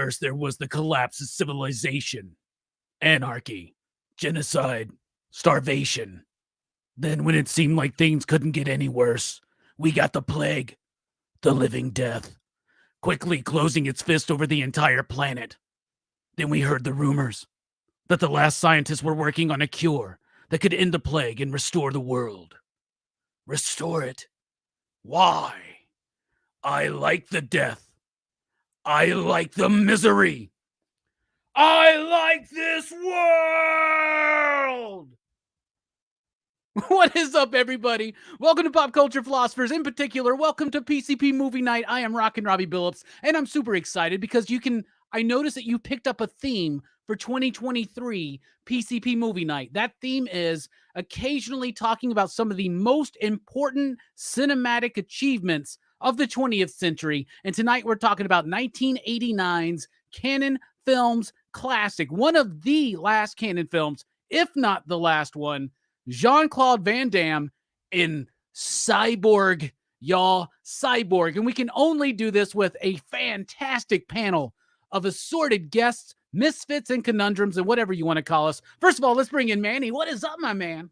first there was the collapse of civilization, anarchy, genocide, starvation. Then when it seemed like things couldn't get any worse, we got the plague, the living death, quickly closing its fist over the entire planet. Then we heard the rumors that the last scientists were working on a cure that could end the plague and restore the world. Restore it? Why? I like the death. I like the misery. I like this world! What is up, everybody? Welcome to Pop Culture Philosophers. In particular, welcome to PCP Movie Night. I am Rockin' Robbie Billups, and I'm super excited because I noticed that you picked up a theme for 2023 PCP Movie Night. That theme is occasionally talking about some of the most important cinematic achievements of the 20th century. And tonight we're talking about 1989's Cannon Films classic, one of the last Cannon films, if not the last one, Jean-Claude Van Damme in Cyborg, y'all. Cyborg. And we can only do this with a fantastic panel of assorted guests, misfits, and conundrums, and whatever you want to call us. First of all, let's bring in Manny. What is up, my man?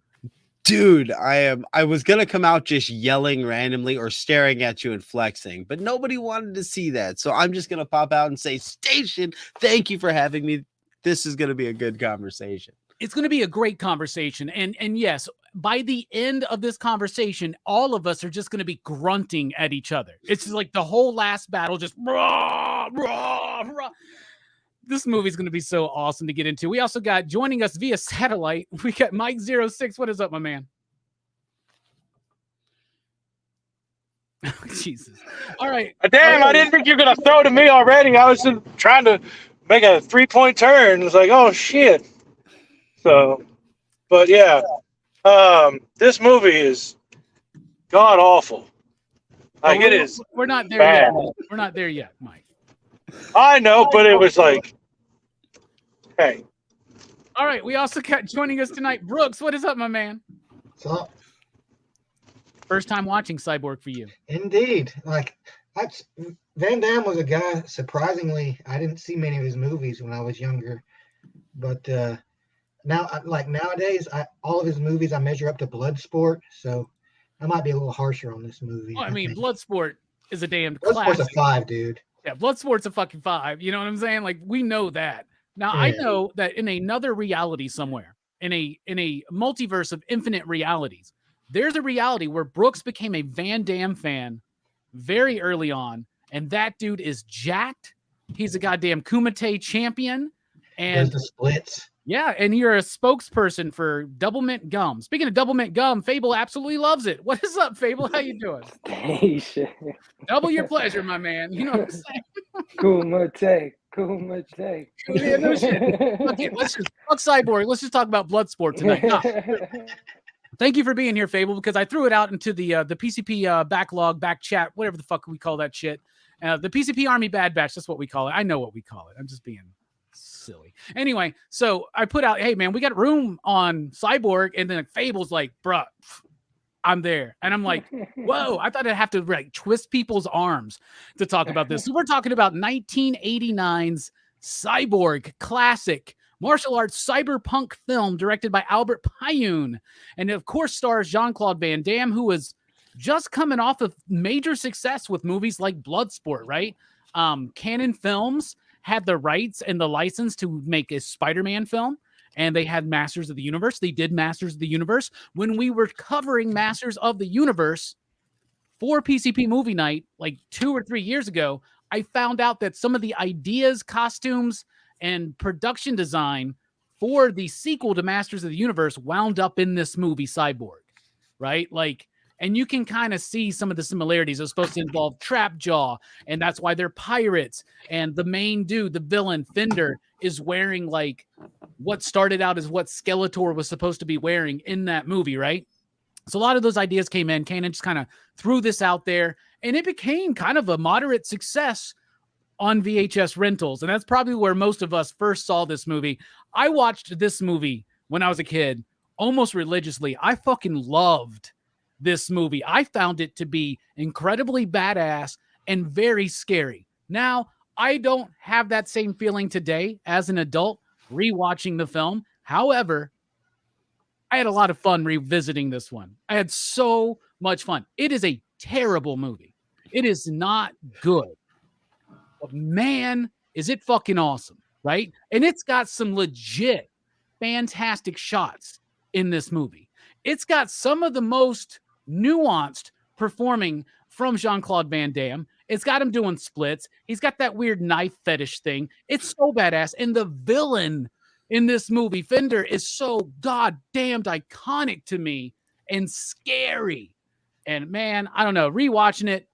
Dude, I was gonna come out just yelling randomly or staring at you and flexing, but nobody wanted to see that. So I'm just gonna pop out and say, Station, thank you for having me. This is gonna be a good conversation. It's going to be a great conversation. And yes, by the end of this conversation, all of us are just going to be grunting at each other. It's just like the whole last battle, just rah, rah, rah. This movie's going to be so awesome to get into. We also got joining us via satellite. We got Mike 06. What is up, my man? Jesus. All right. Damn, I didn't think you were going to throw to me already. I was just trying to make a 3-point turn. It's like, oh, shit. So, but yeah, this movie is god awful. Like it is. We're not there bad. yet. We're not there yet, Mike. I know, but it was like, hey. All right. We also got joining us tonight, Brooks. What is up, my man? What's up? First time watching Cyborg for you. Indeed. Van Damme was a guy, surprisingly, I didn't see many of his movies when I was younger, but nowadays, all of his movies I measure up to Bloodsport, so I might be a little harsher on this movie. Well, I mean, Bloodsport is a damn Bloodsport's classic. a 5, dude. Yeah, Bloodsport's a fucking 5. You know what I'm saying? Like, we know that. Now, Yeah. I know that in another reality somewhere, in a multiverse of infinite realities, there's a reality where Brooks became a Van Damme fan very early on, and that dude is jacked. He's a goddamn Kumite champion. And Does the splits. Yeah, and you're a spokesperson for Double Mint Gum. Speaking of Double Mint Gum, Fable absolutely loves it. What is up, Fable? How you doing? Hey, shit. Double your pleasure, my man. You know what I'm saying? Kumite. Yeah, no shit. Okay, let's just fuck Cyborg. Let's just talk about Bloodsport tonight. No. Thank you for being here, Fable, because I threw it out into the PCP backlog, back chat, whatever the fuck we call that shit. The PCP Army Bad Batch, that's what we call it. I know what we call it. I'm just being silly. Anyway, so I put out, hey man, we got room on Cyborg, and then Fable's like, bruh, I'm there. And I'm like, whoa, I thought I'd have to like twist people's arms to talk about this. So we're talking about 1989's Cyborg classic martial arts cyberpunk film directed by Albert Pyun. And of course stars Jean-Claude Van Damme, who was just coming off of major success with movies like Bloodsport, right? Cannon Films had the rights and the license to make a Spider-Man film, and they had Masters of the Universe. They did Masters of the Universe. When we were covering Masters of the Universe for PCP Movie Night, like 2 or 3 years ago, I found out that some of the ideas, costumes, and production design for the sequel to Masters of the Universe wound up in this movie, Cyborg, right? Like, and you can kind of see some of the similarities. It was supposed to involve Trapjaw, and that's why they're pirates. And the main dude, the villain, Fender, is wearing like what started out as what Skeletor was supposed to be wearing in that movie, right? So a lot of those ideas came in. Kanan just kind of threw this out there, and it became kind of a moderate success on VHS rentals. And that's probably where most of us first saw this movie. I watched this movie when I was a kid almost religiously. I fucking loved this movie. I found it to be incredibly badass and very scary. Now, I don't have that same feeling today as an adult rewatching the film. However, I had a lot of fun revisiting this one. I had so much fun. It is a terrible movie. It is not good. But man, is it fucking awesome, right? And it's got some legit fantastic shots in this movie. It's got some of the most nuanced performing from Jean-Claude Van Damme. It's got him doing splits. He's got that weird knife fetish thing. It's so badass. And the villain in this movie, Fender, is so goddamned iconic to me and scary. And man, I don't know, rewatching it,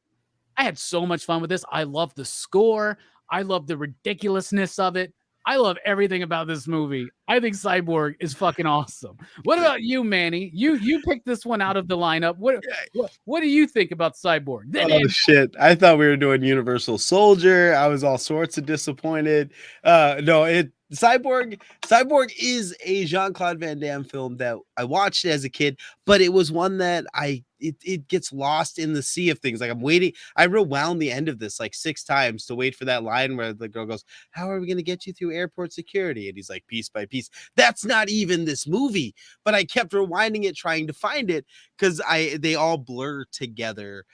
I had so much fun with this. I love the score. I love the ridiculousness of it. I love everything about this movie. I think Cyborg is fucking awesome. What about you, Manny? You picked this one out of the lineup. What do you think about Cyborg? Oh shit! I thought we were doing Universal Soldier. I was all sorts of disappointed. No, Cyborg is a Jean-Claude Van Damme film that I watched as a kid, but it was one that it gets lost in the sea of things. Like I'm waiting. I rewound the end of this like 6 times to wait for that line where the girl goes, "How are we going to get you through airport security?" And he's like, "Piece by piece." That's not even this movie, but I kept rewinding it trying to find it because they all blur together.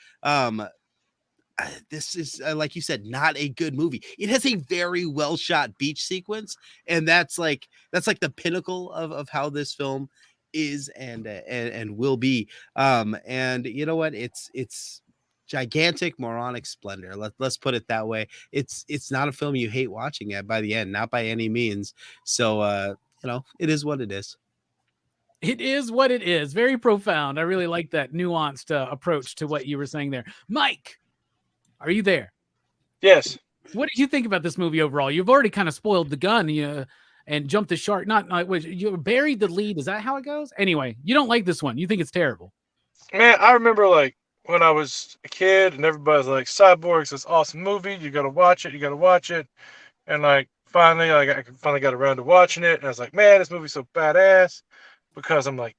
This is like you said, not a good movie. It has a very well shot beach sequence, and that's like the pinnacle of how this film is and will be. And you know what? It's gigantic moronic splendor. Let's put it that way. It's not a film you hate watching at by the end, not by any means. So you know, it is what it is. It is what it is. Very profound. I really like that nuanced approach to what you were saying there. Mike, are you there? Yes. What did you think about this movie overall? You've already kind of spoiled the gun and jumped the shark. Not you buried the lead. Is that how it goes? Anyway, you don't like this one. You think it's terrible. Man, I remember like when I was a kid and everybody's like, Cyborg's this awesome movie. You got to watch it. You got to watch it. And like finally, like I finally got around to watching it. And I was like, man, this movie's so badass because I'm like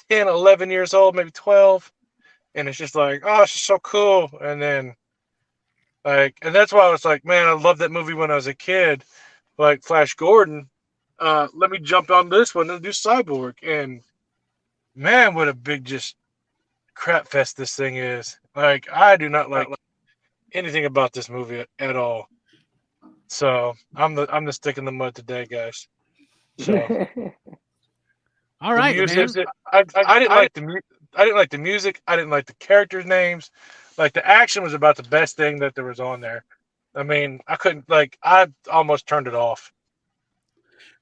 10, 11 years old, maybe 12. And it's just like, oh, it's just so cool. And then and that's why I was like, man, I loved that movie when I was a kid, like Flash Gordon. Let me jump on this one and do Cyborg. And man, what a big just crap fest this thing is. Like, I do not like anything about this movie at all. So I'm the stick in the mud today, guys. So all right, music, I didn't like the I didn't like the music. I didn't like the characters' names. Like the action was about the best thing that there was on there. I mean, I couldn't I almost turned it off.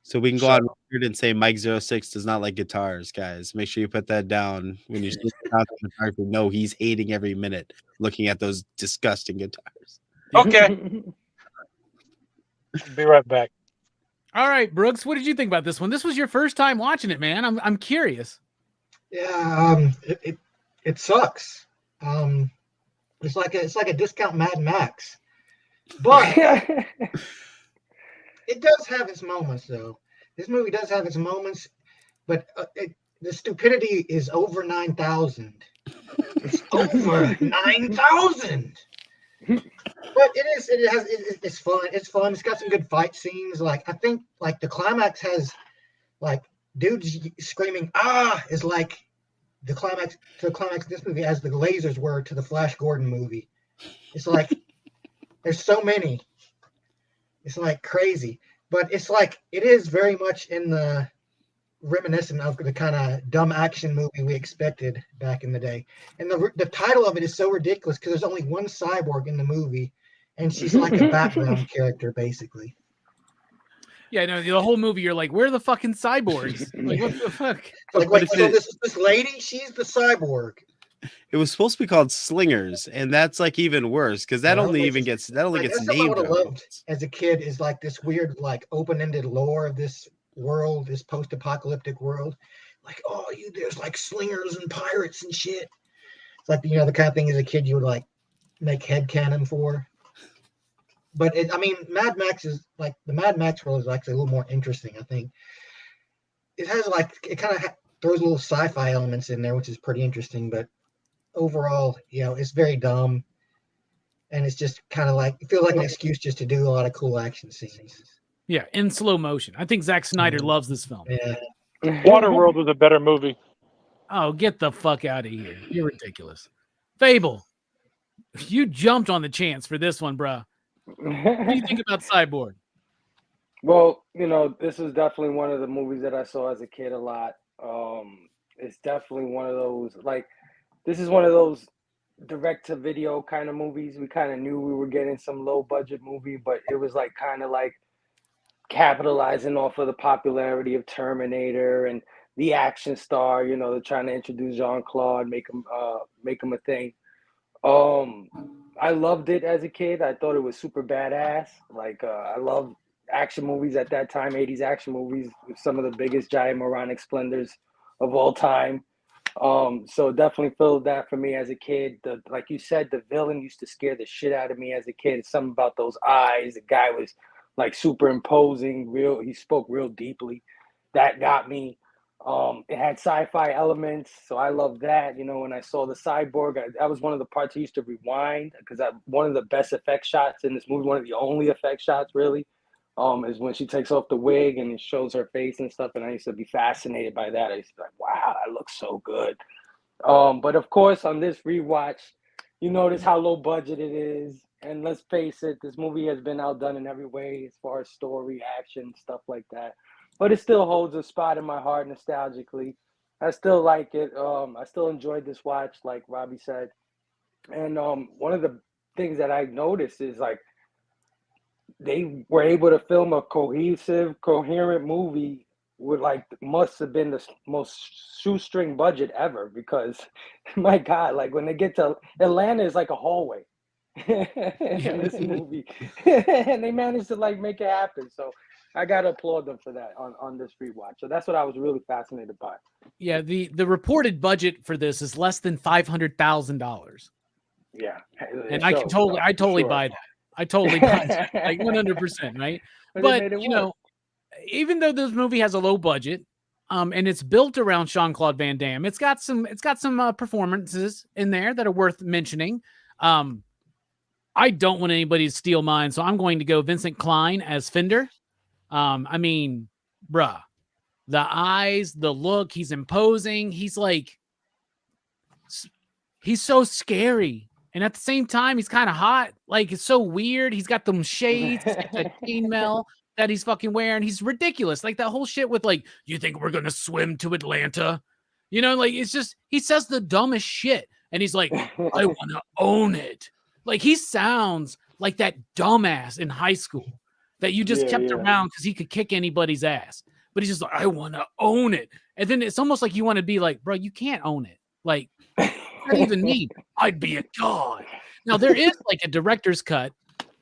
So we can go on record and say Mike 06 does not like guitars, guys. Make sure you put that down when you know he's hating every minute looking at those disgusting guitars. Okay. Be right back. All right, Brooks, what did you think about this one? This was your first time watching it, man. I'm curious. Yeah, it sucks. It's like a discount Mad Max, but it does have its moments, though. This movie does have its moments, but the stupidity is over 9,000. It's over 9,000. But it's fun. It's fun. It's got some good fight scenes. Like I think like the climax has like dudes screaming "ah" is like the climax of this movie as the lasers were to the Flash Gordon movie. It's like there's so many. It's like crazy. But it's like it is very much in the reminiscent of the kind of dumb action movie we expected back in the day. And the title of it is so ridiculous because there's only one cyborg in the movie, and she's like a background character basically. Yeah, no, the whole movie you're like, where are the fucking cyborgs? Like, what the fuck? Like so this lady, she's the cyborg. It was supposed to be called Slingers, and that's like even worse because that only gets That's named. what I would have loved as a kid is like this weird like open-ended lore of this world, this post-apocalyptic world. Like, oh, there's like slingers and pirates and shit. It's like the kind of thing as a kid you would like make headcanon for. But Mad Max is like the Mad Max world is actually a little more interesting. I think it has it kind of throws little sci-fi elements in there, which is pretty interesting. But overall, it's very dumb. and it's just kind of like it feels like an excuse just to do a lot of cool action scenes. Yeah, in slow motion. I think Zack Snyder loves this film. Yeah, Waterworld was a better movie. Oh, get the fuck out of here. You're ridiculous. Fable, you jumped on the chance for this one, bruh. What do you think about Cyborg? Well, this is definitely one of the movies that I saw as a kid a lot. It's definitely one of those, this is one of those direct-to-video kind of movies. We kind of knew we were getting some low-budget movie, but it was kind of capitalizing off of the popularity of Terminator and the action star. They're trying to introduce Jean-Claude, make him a thing. I loved it as a kid. I thought it was super badass. I loved action movies at that time, 80s action movies, some of the biggest giant moronic splendors of all time. So definitely filled that for me as a kid. Like you said, the villain used to scare the shit out of me as a kid. Something about those eyes. The guy was super imposing, he spoke real deeply. That got me. It had sci-fi elements, so I loved that. When I saw the cyborg, that was one of the parts I used to rewind, because one of the best effect shots in this movie, one of the only effect shots really, is when she takes off the wig and it shows her face and stuff. And I used to be fascinated by that. I used to be like, wow, that looks so good. But of course, on this rewatch, you notice how low budget it is. And let's face it, this movie has been outdone in every way as far as story, action, stuff like that. But it still holds a spot in my heart nostalgically. I still like it. I still enjoyed this watch, like Robbie said. And one of the things that I noticed is they were able to film a cohesive, coherent movie with must have been the most shoestring budget ever, because my God, when they get to Atlanta, is like a hallway in this movie. And they managed to make it happen. So I gotta applaud them for that on this rewatch. So that's what I was really fascinated by. Yeah, the reported budget for this is less than $500,000. Yeah, and I totally buy that. I totally buy that, 100%, right? But even though this movie has a low budget, and it's built around Jean-Claude Van Damme, it's got some performances in there that are worth mentioning. I don't want anybody to steal mine, so I'm going to go Vincent Klein as Fender. I mean, bruh, the eyes, the look, he's imposing. He's so scary. And at the same time, he's kind of hot. It's so weird. He's got them shades, he's got that chainmail that he's fucking wearing. He's ridiculous. That whole shit with you think we're going to swim to Atlanta? It's just, he says the dumbest shit. And he's like, I want to own it. He sounds like that dumbass in high school that you just kept around because he could kick anybody's ass. But he's just like, I want to own it. And then it's almost like you want to be like, bro, you can't own it. Not even me. I'd be a god. Now, there is a director's cut,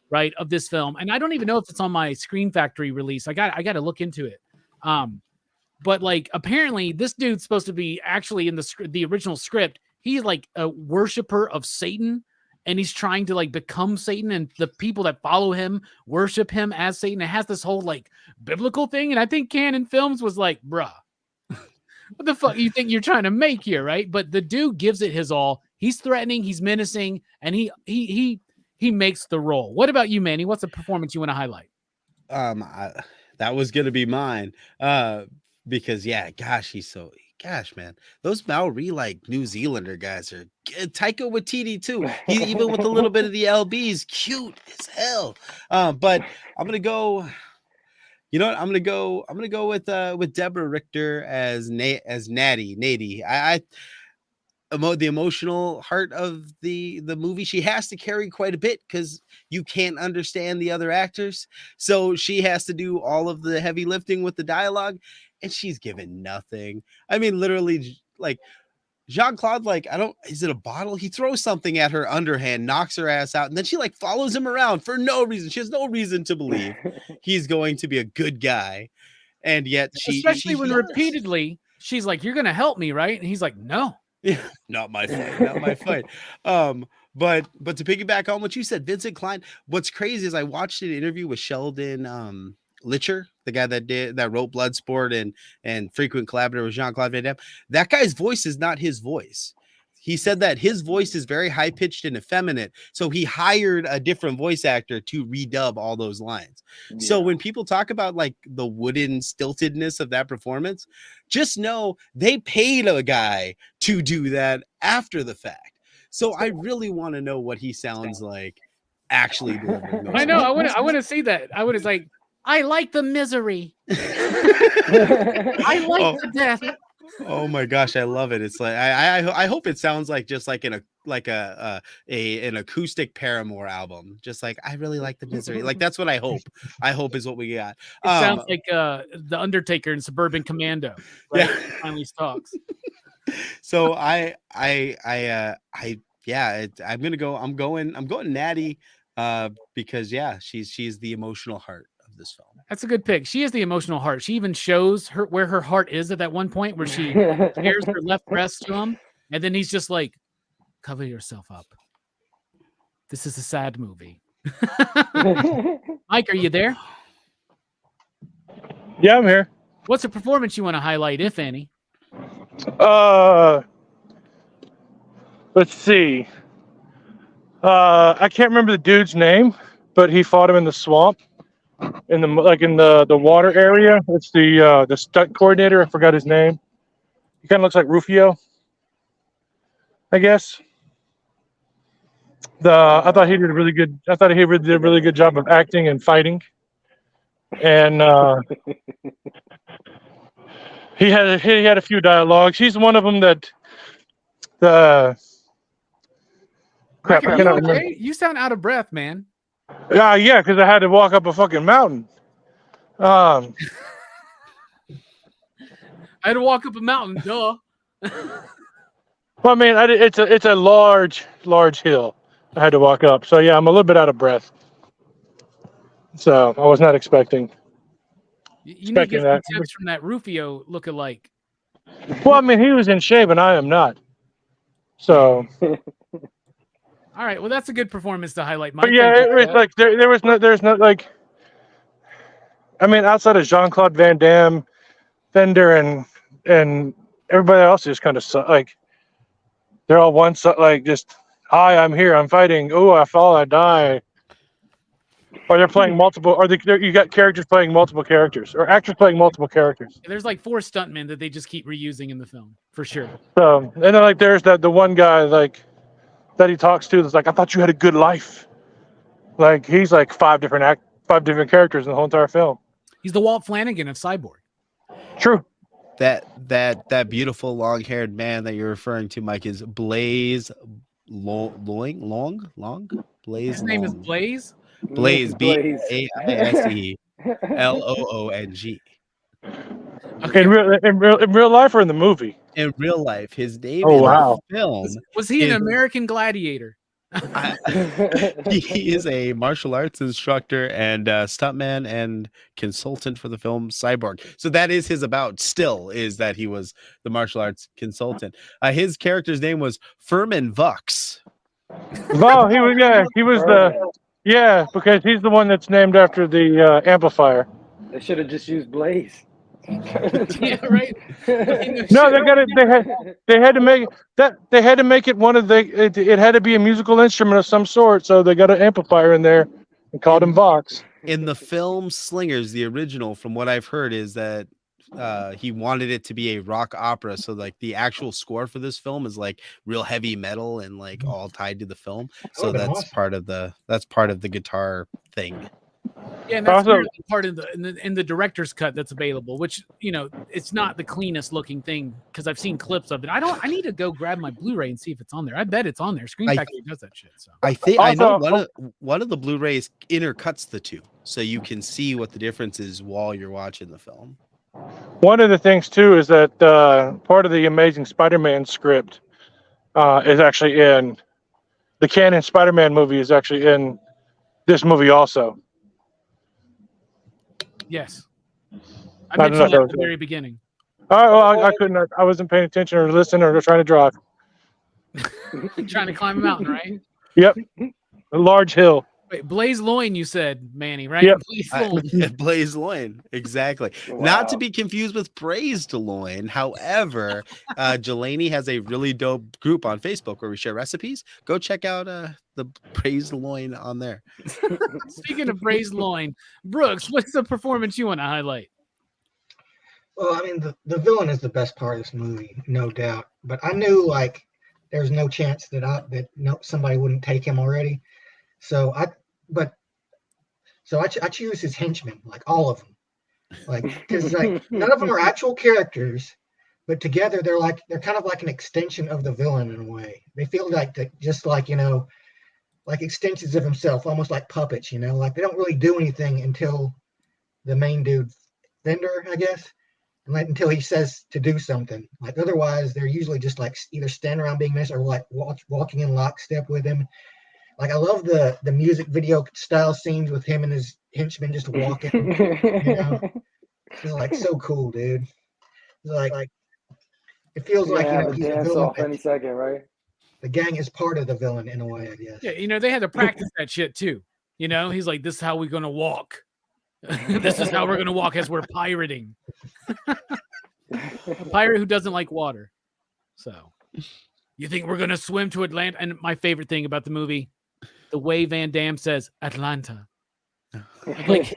right, of this film. And I don't even know if it's on my Screen Factory release. I got to look into it. But apparently this dude's supposed to be actually in the original script. He's a worshiper of Satan. And he's trying to become Satan, and the people that follow him worship him as Satan. It has this whole biblical thing. And I think Canon Films was like, bruh, what the fuck you think you're trying to make here, right? But the dude gives it his all. He's threatening, he's menacing, and he makes the role. What about you, Manny? What's a performance you want to highlight? That was gonna be mine. Because gosh, man, those Maori New Zealander guys are Taika Waititi too. He even with a little bit of the LBs, cute as hell. But I'm gonna go. You know what? I'm gonna go with Deborah Richter as Natti. The emotional heart of the movie. She has to carry quite a bit because you can't understand the other actors, so she has to do all of the heavy lifting with the dialogue, and she's given nothing. I mean, literally, Jean-Claude, is it a bottle? He throws something at her underhand, knocks her ass out, and then she follows him around for no reason. She has no reason to believe he's going to be a good guy, and yet especially when repeatedly she's like, "You're gonna help me, right?" And he's like, "No." Yeah, not my fight, not my fight. But to piggyback on what you said, Vincent Klein, what's crazy is I watched an interview with Sheldon Litcher, the guy that wrote Bloodsport and frequent collaborator with Jean-Claude Van Damme. That guy's voice is not his voice. he said that his voice is very high pitched and effeminate, so he hired a different voice actor to redub all those lines. So when people talk about like the wooden stiltedness of that performance, just know they paid a guy to do that after the fact. So I really want to know what he sounds like actually delivering those. I know. I want to see that. I would like. I like the misery. I like the death. Oh my gosh, I love it. It's like I hope it sounds like just like an acoustic Paramore album. Just like I really like the misery. Like that's what I hope. I hope is what we got. It sounds like the Undertaker in Suburban Commando. Right? Yeah. Finally talks. So I'm going Natti because she's the emotional heart of this film. That's a good pick. She is the emotional heart. She even shows where her heart is at that one point where she tears her left breast to him, and then he's just like, "Cover yourself up. This is a sad movie." Mike, are you there? Yeah, I'm here. What's a performance you want to highlight, if any? Let's see. I can't remember the dude's name, but he fought him in the swamp, in the water area. It's the stunt coordinator. I forgot his name. He kind of looks like Rufio, I guess. I thought he did a really good job of acting and fighting, and he had a few dialogues. He's one of them that crap. Mike, I cannot remember. okay? You sound out of breath, man. Yeah, because I had to walk up a fucking mountain. I had to walk up a mountain, duh. Well, I mean, it's a large hill I had to walk up. So yeah, I'm a little bit out of breath. So I was not expecting. You need to get some that. tips from that Rufio look-alike. Well, I mean, he was in shape and I am not. So. All right, well, that's a good performance to highlight, Mike. But yeah, it's like there's no like. I mean, outside of Jean-Claude Van Damme, Fender, and everybody else is kind of like they're all like just hi, I'm here, I'm fighting. Oh, I fall, I die. Or they're playing multiple. Or you got characters playing multiple characters, or actors playing multiple characters. There's like 4 stuntmen that they just keep reusing in the film for sure. So and then like there's the one guy like that he talks to that's like, I thought you had a good life. Like he's like 5 different characters in the whole entire film. He's the Walt Flanagan of Cyborg. True. That beautiful long-haired man that you're referring to, Mike, is Blaze Long? Blaze. His name is Blaze. Blaze, Baise Loong. Okay. In real life or in the movie? In real life, his name Oh, in wow. the film. Was he an American Gladiator? He is a martial arts instructor and stuntman and consultant for the film Cyborg. So that is his is that he was the martial arts consultant. His character's name was Furman Vux. Oh, because he's the one that's named after the amplifier. They should have just used Blaze. Yeah, right. No, they had to make that. They had to make it one of the. It had to be a musical instrument of some sort, so they got an amplifier in there and called him Vox. In the film Slingers, the original, from what I've heard, is that he wanted it to be a rock opera, so like the actual score for this film is like real heavy metal and like all tied to the film. So that's part of the guitar thing. Yeah, and that's the part of in the director's cut that's available, which it's not the cleanest looking thing because I've seen clips of it. I need to go grab my Blu-ray and see if it's on there. I bet it's on there. Screen Factory does that shit. So I think I know one of the Blu-rays intercuts the two, so you can see what the difference is while you're watching the film. One of the things too is that part of the Amazing Spider-Man script is actually in the canon Spider-Man movie is actually in this movie also. Yes, I mentioned that at the very beginning. I couldn't. I wasn't paying attention or listening or trying to drive. Trying to climb a mountain, right? Yep, a large hill. Wait, Blaze Loin, you said, Manny, right? Yep. Blaze Loin. Blaze Loin, exactly. Not to be confused with Praised Loin. However, Jelani has a really dope group on Facebook where we share recipes. Go check out the Praised Loin on there. Speaking of Blaze Loin, Brooks, what's the performance you want to highlight? Well, I mean, the villain is the best part of this movie, no doubt. But I knew like there's no chance that somebody wouldn't take him already. So I choose his henchmen, like all of them, like because like none of them are actual characters, but together they're kind of like an extension of the villain in a way. They feel like just like like extensions of himself, almost like puppets. Like they don't really do anything until the main dude, Fender, I guess. Until he says to do something. Like otherwise, they're usually just like either standing around being missed or like walking in lockstep with him. Like I love the music video style scenes with him and his henchmen just walking. It's like so cool, dude. It's like it feels like he's a dance villain. off any second, right? The gang is part of the villain in a way, I guess. Yeah, they had to practice that shit too. He's like, this is how we're gonna walk. This is how we're gonna walk as we're pirating. A pirate who doesn't like water. So you think we're gonna swim to Atlanta? And my favorite thing about the movie, the way Van Damme says Atlanta. Like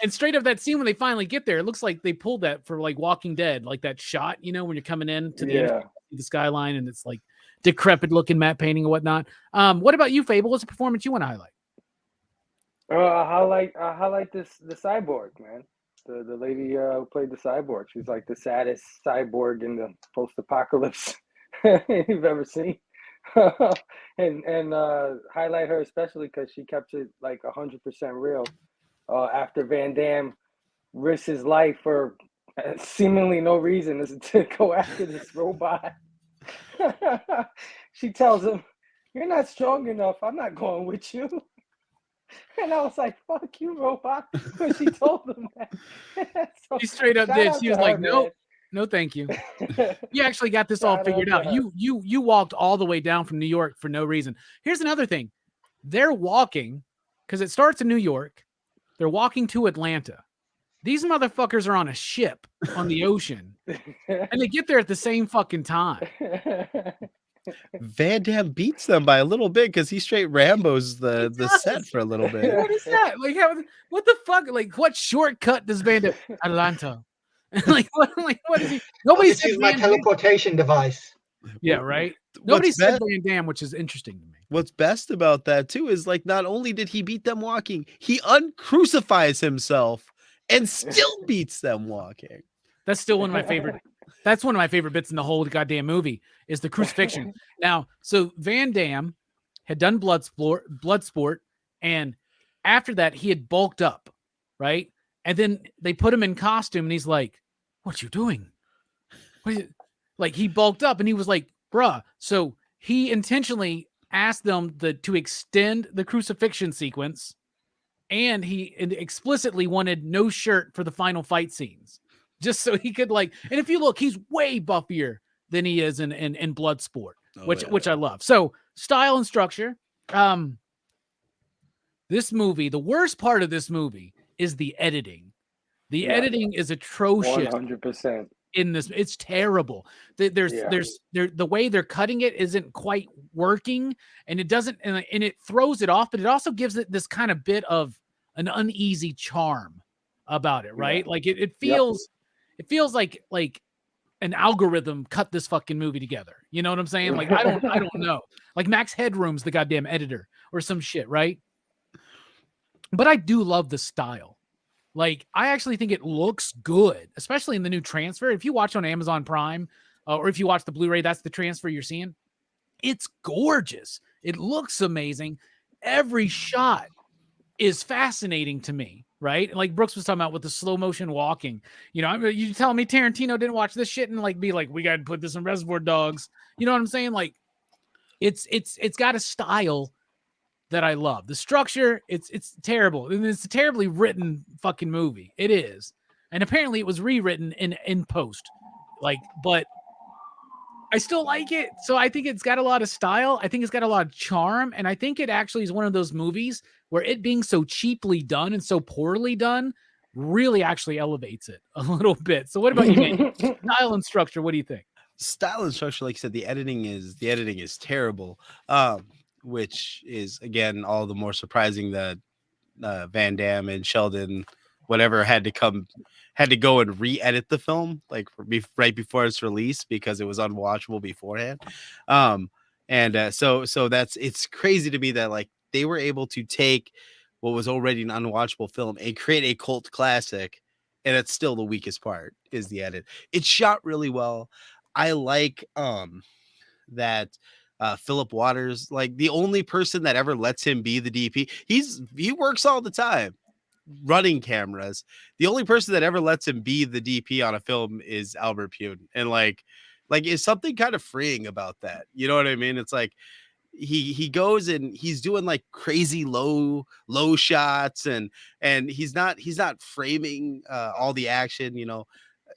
and straight up that scene when they finally get there, it looks like they pulled that for like Walking Dead, like that shot, when you're coming in to the skyline and it's like decrepit looking matte painting and whatnot. What about you, Fable? What's a performance you want to highlight? I highlight the cyborg, man. The lady who played the cyborg. She's like the saddest cyborg in the post-apocalypse you've ever seen. and highlight her especially because she kept it like 100% real. After Van Damme risks his life for seemingly no reason to go after this robot, she tells him, "You're not strong enough. I'm not going with you." And I was like, "Fuck you, robot!" When she told him that. So, she straight up did. She was like, "Nope, no, thank you." You actually got this all figured out. You walked all the way down from New York for no reason. Here's another thing: they're walking because it starts in New York. They're walking to Atlanta. These motherfuckers are on a ship on the ocean, and they get there at the same fucking time. Van Damme beats them by a little bit because he straight Rambo's the set for a little bit. What is that? Like, what the fuck? Like, what shortcut does Van Damme? Atlanta. What is he? Nobody said use my teleportation device. Yeah, right. Nobody said Van Damme, which is interesting to me. What's best about that too is like not only did he beat them walking, he uncrucifies himself and still beats them walking. That's still one of my favorite. That's one of my favorite bits in the whole goddamn movie is the crucifixion. Now, so Van Damme had done Bloodsport, and after that he had bulked up, right? And then they put him in costume, and he's like, "What you doing?" Like he bulked up, and he was like, "Bruh." So he intentionally asked them to extend the crucifixion sequence, and he explicitly wanted no shirt for the final fight scenes. Just so he could and if you look, he's way buffier than he is in Bloodsport, which I love. So style and structure. This movie, the worst part of this movie is the editing. The editing is atrocious. 100%. In this, it's terrible. The way they're cutting it isn't quite working, and it doesn't, and it throws it off. But it also gives it this kind of bit of an uneasy charm about it, right? Like it feels. It feels like an algorithm cut this fucking movie together. You know what I'm saying? Like I don't know. Like Max Headroom's the goddamn editor or some shit, right? But I do love the style. Like I actually think it looks good, especially in the new transfer. If you watch on Amazon Prime or if you watch the Blu-ray, that's the transfer you're seeing. It's gorgeous. It looks amazing. Every shot is fascinating to me. Right? Like Brooks was talking about with the slow motion walking, you telling me Tarantino didn't watch this shit and be like, we got to put this in Reservoir Dogs. You know what I'm saying? Like it's got a style that I love. The structure, it's terrible. And it's a terribly written fucking movie. It is. And apparently it was rewritten in post. But I still like it. So I think it's got a lot of style. I think it's got a lot of charm. And I think it actually is one of those movies where it being so cheaply done and so poorly done really actually elevates it a little bit. So what about you, man? Style and structure, what do you think? Style and structure, like you said, the editing is terrible. Which is again all the more surprising that Van Damme and Sheldon, whatever, had to go and re-edit the film like right before its release because it was unwatchable beforehand. So it's crazy to me that like they were able to take what was already an unwatchable film and create a cult classic, and it's still the weakest part is the edit. It's shot really well. I like that Philip Waters, like the only person that ever lets him be the DP. He works all the time running cameras. The only person that ever lets him be the DP on a film is Albert Pune. And like is something kind of freeing about that. You know what I mean? It's like he goes and he's doing like crazy low shots and he's not framing all the action, you know,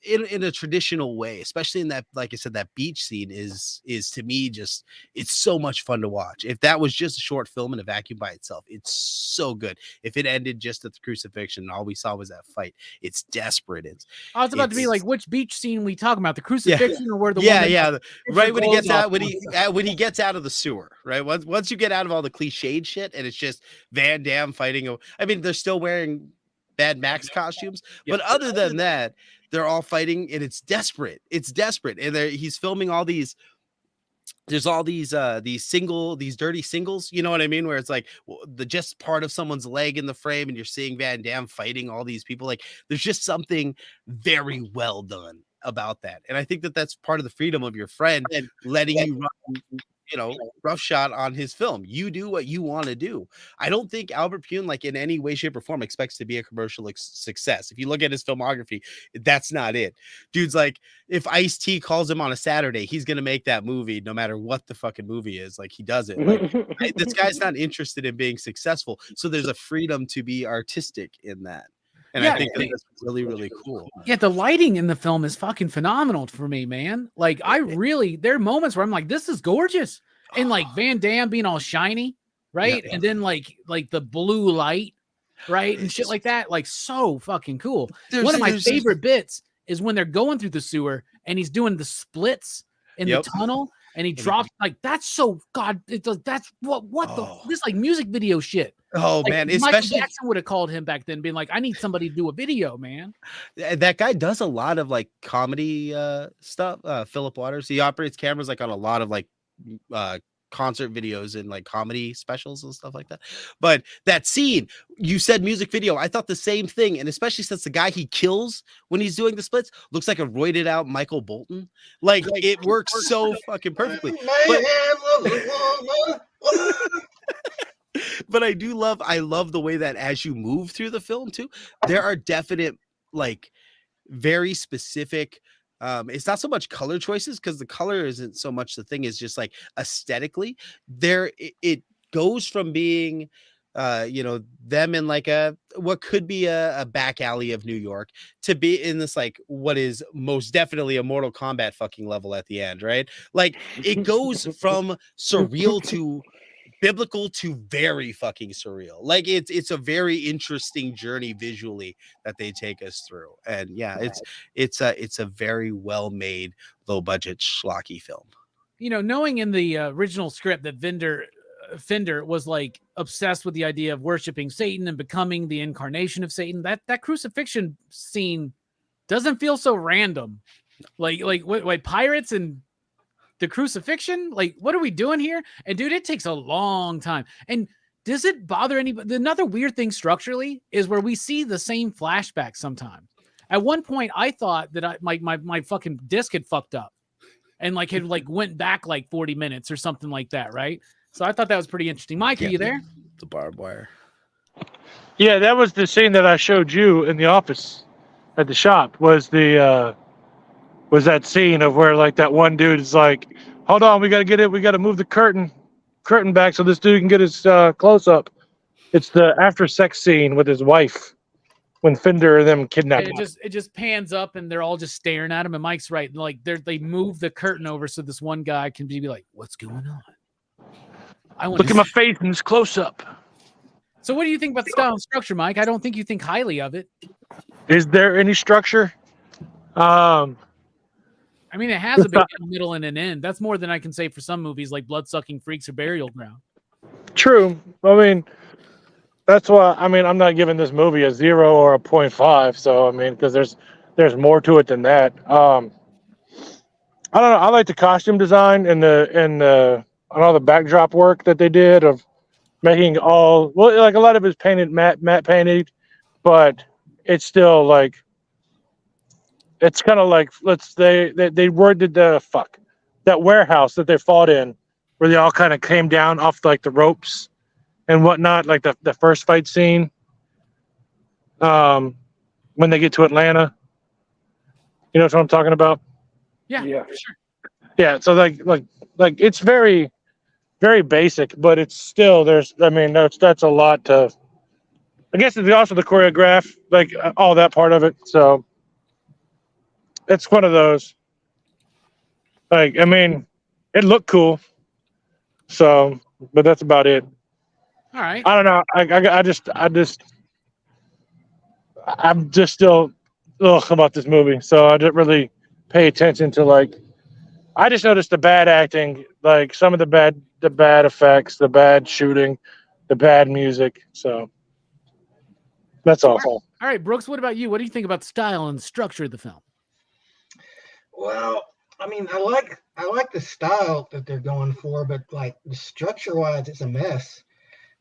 in a traditional way, especially in that, like I said, that beach scene is to me just, it's so much fun to watch. If that was just a short film in a vacuum by itself, it's so good. If it ended just at the crucifixion and all we saw was that fight, it's desperate. I was about to be like, which beach scene we talking about, the crucifixion or where the right when he gets out, when he gets out of the sewer, right? Once you get out of all the cliched shit and it's just Van Damme fighting. I mean, they're still wearing Mad Max costumes, but other than that, they're all fighting, and it's desperate. It's desperate, and he's filming all these. There's all these dirty singles, you know what I mean? Where it's like the just part of someone's leg in the frame, and you're seeing Van Damme fighting all these people. Like there's just something very well done about that, and I think that that's part of the freedom of your friend letting you run, you know, roughshod on his film. You do what you want to do. I don't think Albert Pune, like in any way, shape, or form, expects to be a commercial success. If you look at his filmography, that's not it. Dude's like, if Ice-T calls him on a Saturday, he's gonna make that movie no matter what the fucking movie is. Like he does it. Like this guy's not interested in being successful. So there's a freedom to be artistic in that. And I think that's really, really cool. Yeah, the lighting in the film is fucking phenomenal for me, man. Like there are moments where I'm like, this is gorgeous. And like Van Damme being all shiny, right? Yeah. And then like the blue light, right? And shit like that. Like so fucking cool. One of my favorite bits is when they're going through the sewer and he's doing the splits in the tunnel and he drops like that's so that's this like music video shit. Oh like, man, Michael especially Jackson would have called him back then, being like, "I need somebody to do a video, man." That guy does a lot of like comedy stuff. Philip Waters, he operates cameras like on a lot of like concert videos and like comedy specials and stuff like that. But that scene, you said music video, I thought the same thing, and especially since the guy he kills when he's doing the splits looks like a roided out Michael Bolton. Like it works so fucking perfectly. But I love the way that as you move through the film too, there are definite like very specific it's not so much color choices because the color isn't so much the thing, is just like aesthetically there it goes from being you know, them in like what could be a back alley of New York to be in this like what is most definitely a Mortal Kombat fucking level at the end, right? Like it goes from surreal to biblical to very fucking surreal. Like it's a very interesting journey visually that they take us through. And yeah, it's a very well made, low budget schlocky film. You know, knowing in the original script that Fender was like obsessed with the idea of worshiping Satan and becoming the incarnation of Satan, that crucifixion scene doesn't feel so random. Like what pirates and the crucifixion, like what are we doing here? And dude, it takes a long time. And does it bother anybody? Another weird thing structurally is where we see the same flashback sometimes. At one point, I thought that my fucking disc had fucked up and like had like went back like 40 minutes or something like that, right? So I thought that was pretty interesting. Mike, are you there? The barbed wire. Yeah, that was the scene that I showed you in the office at the shop. Was that scene of where like that one dude is like, hold on, we got to move the curtain back so this dude can get his close up. It's the after sex scene with his wife. when Fender and them kidnapped him. It just pans up and they're all just staring at him. And Mike's right. Like they move the curtain over so this one guy can be like, "What's going on?" I want Look at my face in this close up. So what do you think about the style and structure, Mike? I don't think you think highly of it. Is there any structure? I mean, it has a big middle and an end. That's more than I can say for some movies like Bloodsucking Freaks or Burial Ground. True. I mean, that's why. I mean, I'm not giving this movie a 0 or a 0.5. So I mean, because there's more to it than that. I don't know. I like the costume design and all the backdrop work that they did of making like a lot of it's painted matte painted, but it's still like it's kind of like they worded that warehouse that they fought in, where they all kind of came down off like the ropes and whatnot, like the first fight scene. When they get to Atlanta, you know what I'm talking about? Yeah, Yeah. for sure. Yeah. So like it's very, very basic, but it's still that's a lot to. I guess it's also the choreograph, like all that part of it. So it's one of those. Like, I mean, it looked cool. So, but that's about it. All right. I don't know. I'm just still about this movie. So I didn't really pay attention to like. I just noticed the bad acting, like some of the bad effects, the bad shooting, the bad music. So that's all. All right, Brooks, what about you? What do you think about the style and structure of the film? Well, I mean, I like the style that they're going for, but like the structure wise, it's a mess.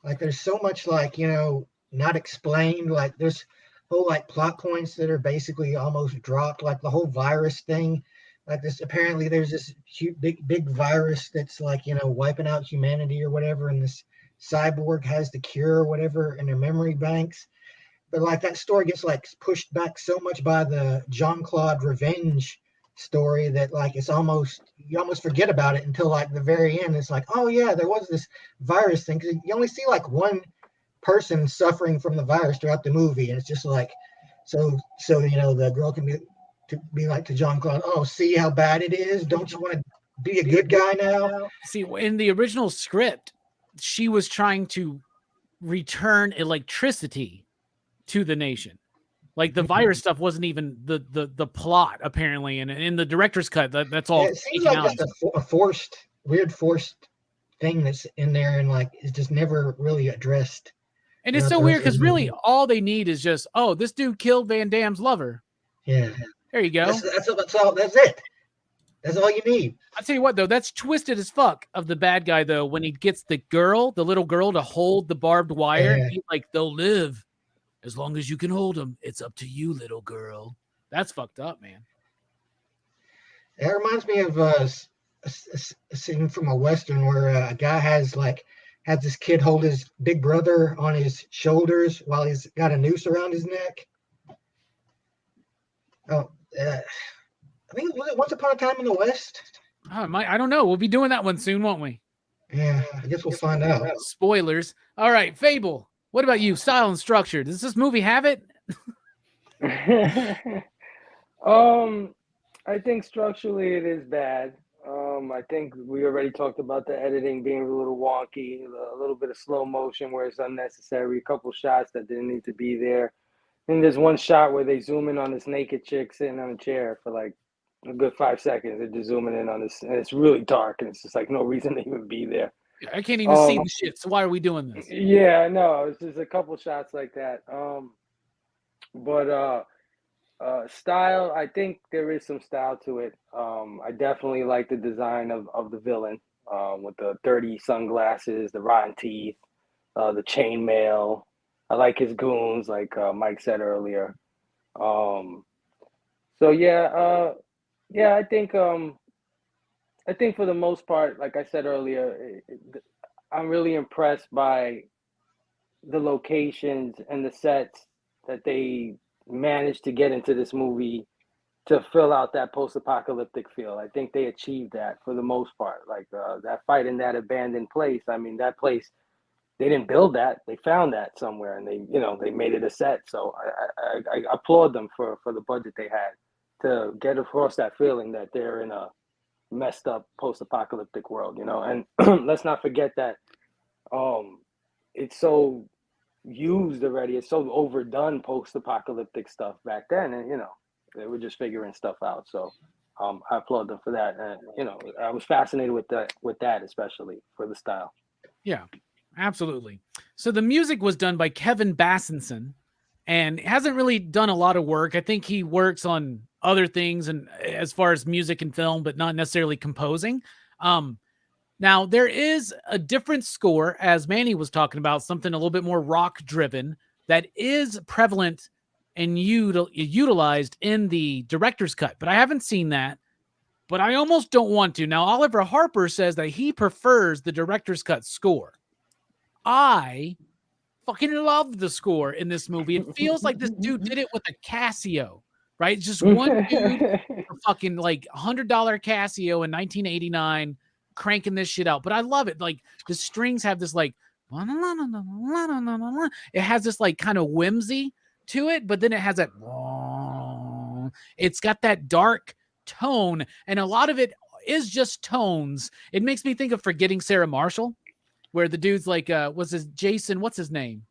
Like there's so much like, not explained. Like there's whole like plot points that are basically almost dropped. Like the whole virus thing. Like this, apparently there's this huge, big virus that's like, wiping out humanity or whatever. And this cyborg has the cure or whatever in their memory banks. But like that story gets like pushed back so much by the Jean-Claude revenge story that like you almost forget about it until like the very end. It's like, oh yeah, there was this virus thing, because you only see like one person suffering from the virus throughout the movie, and it's just like so the girl can be like to Jean-Claude, oh, see how bad it is, don't you want to be a good guy now? See, in the original script, she was trying to return electricity to the nation. Like the virus stuff wasn't even the plot, apparently, and in the director's cut, that's all. Yeah, it seems like just a weird forced thing that's in there, and like it's just never really addressed. And it's so weird because really all they need is just, oh, this dude killed Van Damme's lover. Yeah, there you go. That's all. That's it. That's all you need. I'll tell you what, though, that's twisted as fuck of the bad guy, though, when he gets the little girl to hold the barbed wire. Yeah. He's like, they'll live as long as you can hold them. It's up to you, little girl. That's fucked up, man. That reminds me of a scene from a Western where a guy has this kid hold his big brother on his shoulders while he's got a noose around his neck. Oh, I think was it Once Upon a Time in the West? Oh, I don't know. We'll be doing that one soon, won't we? Yeah, I guess we'll find out. Spoilers. All right, Fable. What about you? Style and structure. Does this movie have it? I think structurally it is bad. I think we already talked about the editing being a little wonky, a little bit of slow motion where it's unnecessary, a couple shots that didn't need to be there. And there's one shot where they zoom in on this naked chick sitting on a chair for like a good 5 seconds. They're just zooming in on this, and it's really dark, and it's just like no reason to even be there. I can't even see the shit, so why are we doing this? Yeah, no, it's just a couple shots like that. But style, I think there is some style to it. I definitely like the design of the villain with the dirty sunglasses, the rotten teeth, the chainmail. I like his goons, like Mike said earlier. So yeah, I think for the most part, like I said earlier, I'm really impressed by the locations and the sets that they managed to get into this movie to fill out that post-apocalyptic feel. I think they achieved that for the most part. Like that fight in that abandoned place. I mean, that place they didn't build that. They found that somewhere, and they made it a set. So I applaud them for the budget they had to get across that feeling that they're in a messed up post-apocalyptic world, And let's not forget that it's so used already. It's so overdone post-apocalyptic stuff back then, and they were just figuring stuff out. So I applaud them for that, and I was fascinated with that, especially for the style. Yeah, absolutely. So the music was done by Kevin Bassenson, and hasn't really done a lot of work. I think he works on other things and as far as music and film, but not necessarily composing. Now there is a different score, as Manny was talking about, something a little bit more rock driven that is prevalent and utilized in the director's cut, but I haven't seen that. But I almost don't want to. Now, Oliver Harper says that he prefers the director's cut score. I fucking love the score in this movie. It feels like this dude did it with a Casio, right? It's just one dude, a fucking like $100 Casio in 1989, cranking this shit out. But I love it. Like the strings have this like, it has this like kind of whimsy to it, but then it has that, it's got that dark tone, and a lot of it is just tones. It makes me think of Forgetting Sarah Marshall, where the dude's like, what's his name?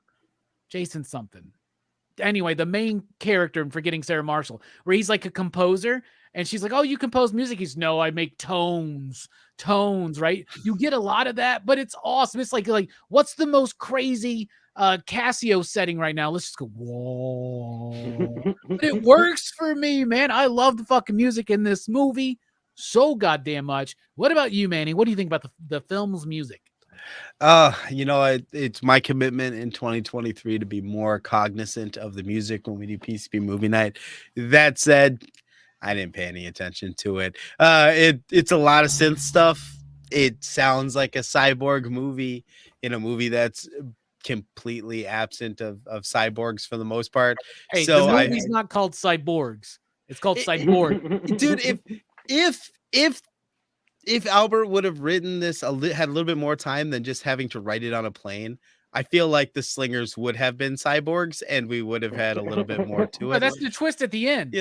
Jason something. Anyway, the main character in Forgetting Sarah Marshall, where he's like a composer, and she's like, oh, you compose music? He's, no, I make tones, right? You get a lot of that, but it's awesome. It's like what's the most crazy Casio setting right now? Let's just go, whoa. But it works for me, man. I love the fucking music in this movie so goddamn much. What about you, Manny? What do you think about the film's music? It's my commitment in 2023 to be more cognizant of the music when we do PCP movie night. That said, I didn't pay any attention to it. It's a lot of synth stuff. It sounds like a Cyborg movie in a movie that's completely absent of cyborgs for the most part. Hey, so the movie's not called Cyborgs. It's called Cyborg. Dude, if Albert would have written this, had a little bit more time than just having to write it on a plane, I feel like the Slingers would have been cyborgs, and we would have had a little bit more to it. But that's the twist at the end.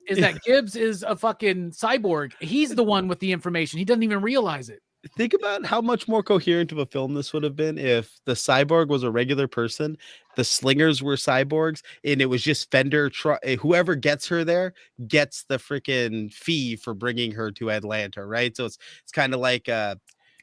Is that Gibbs is a fucking cyborg. He's the one with the information. He doesn't even realize it. Think about how much more coherent of a film this would have been if the cyborg was a regular person, the Slingers were cyborgs, and it was just Fender. Whoever gets her there gets the freaking fee for bringing her to Atlanta, right? So it's kind of like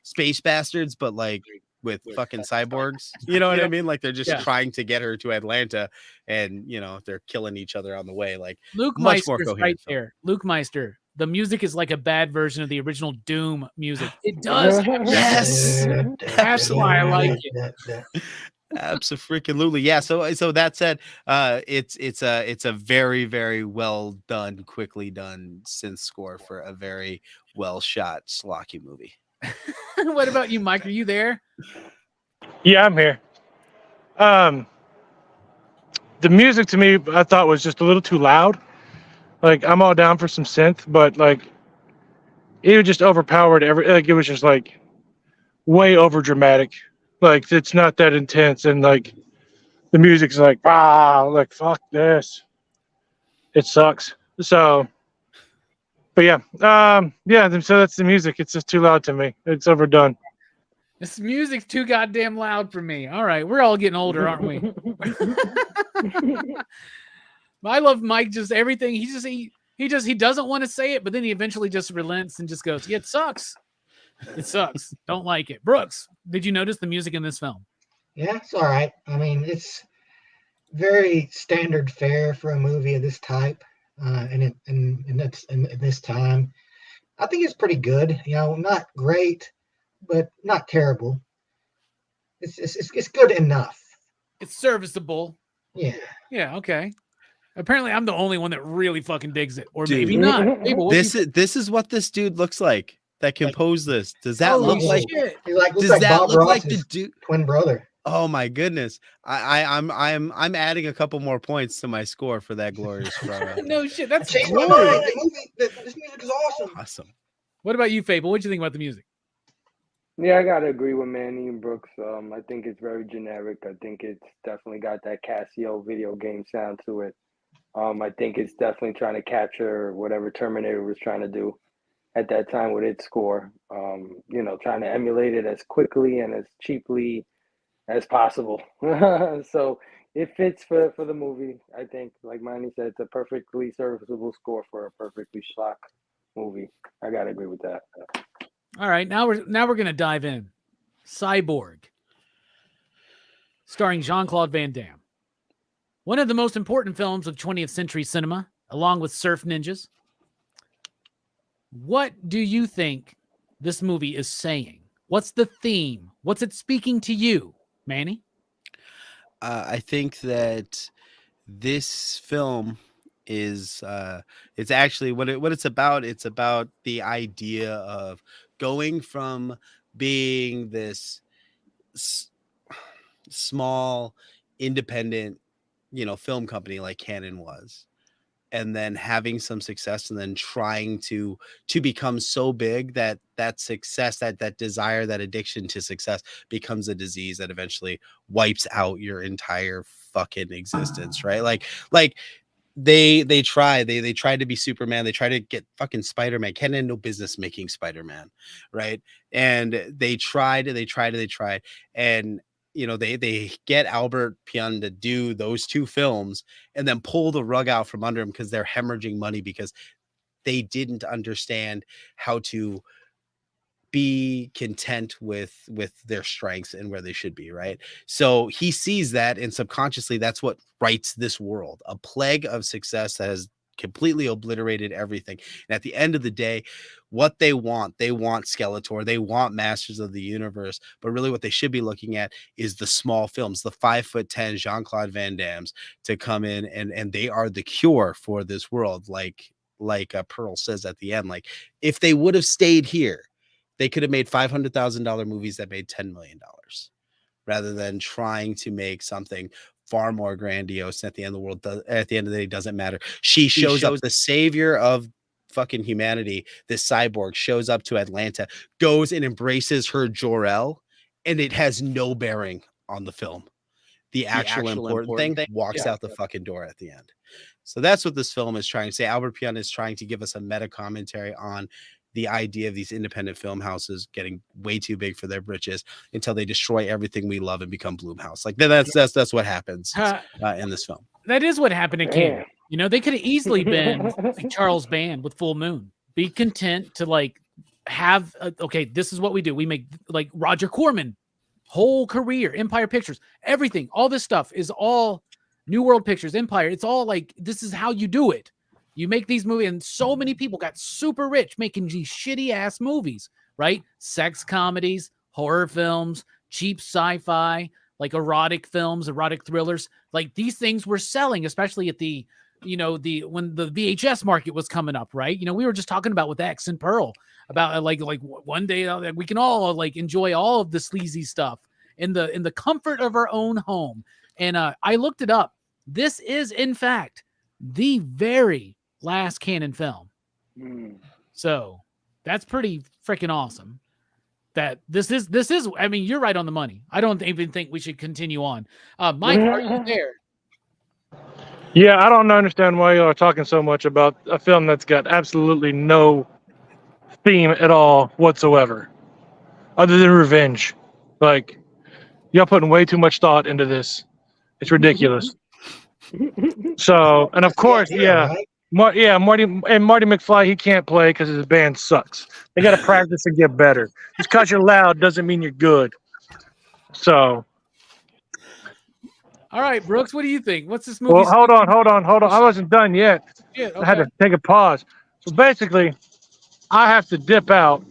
Space Bastards, but like with fucking cyborgs. You know what I mean? Like they're just trying to get her to Atlanta, and they're killing each other on the way. Like Luke Meister's right there. Luke Meister. The music is like a bad version of the original Doom music. It does. Yes. That's why I like it. Absolutely. Yeah. So that said, it's a very, very well done, quickly done synth score for a very well shot schlocky movie. What about you, Mike? Are you there? Yeah, I'm here. The music to me, I thought was just a little too loud. Like, I'm all down for some synth, but like it just overpowered it was just like way over dramatic. Like it's not that intense, and like the music's like, like fuck this. It sucks. So but yeah. So that's the music. It's just too loud to me. It's overdone. This music's too goddamn loud for me. All right, we're all getting older, aren't we? I love Mike. Just everything. He doesn't want to say it, but then he eventually just relents and just goes, "Yeah, it sucks. It sucks. Don't like it." Brooks, did you notice the music in this film? Yeah, it's all right. I mean, it's very standard fare for a movie of this type, and this time, I think it's pretty good. Not great, but not terrible. It's good enough. It's serviceable. Yeah. Yeah. Okay. Apparently, I'm the only one that really fucking digs it, or Dude, maybe not. This is what this dude looks like that composed this. Does that look like? Looks like Bob Ross's the dude twin brother? Oh my goodness! I'm adding a couple more points to my score for that glorious. No shit, that's changed my mind. This music is awesome. Awesome. What about you, Fable? What do you think about the music? Yeah, I gotta agree with Manny and Brooks. I think it's very generic. I think it's definitely got that Casio video game sound to it. I think it's definitely trying to capture whatever Terminator was trying to do at that time with its score. Trying to emulate it as quickly and as cheaply as possible. So it fits for the movie. I think, like Manny said, it's a perfectly serviceable score for a perfectly schlock movie. I gotta agree with that. All right, now we're gonna dive in. Cyborg, starring Jean-Claude Van Damme. One of the most important films of 20th century cinema, along with Surf Ninjas. What do you think this movie is saying? What's the theme? What's it speaking to you, Manny? I think that this film is it's actually what it's about. It's about the idea of going from being this small independent film company like Canon was, and then having some success, and then trying to become so big that success, that desire, that addiction to success becomes a disease that eventually wipes out your entire fucking existence, right? Like they tried to be Superman. They tried to get fucking Spider-Man. Ken had no business making Spider-Man, right? And they tried, and they get Albert Pion to do those two films and then pull the rug out from under him because they're hemorrhaging money, because they didn't understand how to be content with their strengths and where they should be, right? So he sees that, and subconsciously that's what writes this world, a plague of success that has completely obliterated everything. And at the end of the day, what they want Skeletor, they want Masters of the Universe, but really what they should be looking at is the small films, the 5'10" Jean-Claude Van Dammes to come in, and they are the cure for this world. Like Pearl says at the end, like, if they would have stayed here, they could have made $500,000 movies that made $10 million, rather than trying to make something far more grandiose. At the end of the world, at the end of the day, doesn't matter. She shows up, the savior of fucking humanity. This cyborg shows up to Atlanta, goes and embraces her Jor-El, and it has no bearing on the film. The actual important thing walks out the fucking door at the end. So that's what this film is trying to say. Albert Pion is trying to give us a meta commentary on the idea of these independent film houses getting way too big for their britches until they destroy everything we love and become Blumhouse. Like that's what happens in this film. That is what happened at Canon. They could have easily been like Charles Band with Full Moon. Be content to like have okay, this is what we do. We make like Roger Corman, whole career, Empire Pictures, everything. All this stuff is all New World Pictures, Empire. It's all like, this is how you do it. You make these movies, and so many people got super rich making these shitty ass movies, right? Sex comedies, horror films, cheap sci-fi, like erotic films, erotic thrillers. Like these things were selling, especially at the when the VHS market was coming up, right? We were just talking about with X and Pearl about like one day we can all like enjoy all of the sleazy stuff in the comfort of our own home. And I looked it up. This is in fact the very last Canon film. So that's pretty freaking awesome. That this is, I mean, you're right on the money. I don't even think we should continue on. Mike, are you there? Yeah, I don't understand why y'all are talking so much about a film that's got absolutely no theme at all whatsoever, other than revenge. Like, y'all putting way too much thought into this. It's ridiculous. So, and of course, Marty McFly, he can't play because his band sucks. They got to practice and get better. Just because you're loud doesn't mean you're good. So. All right, Brooks, what do you think? What's this movie? Well, hold on. I wasn't done yet. Yeah, okay. I had to take a pause. So basically, I have to dip out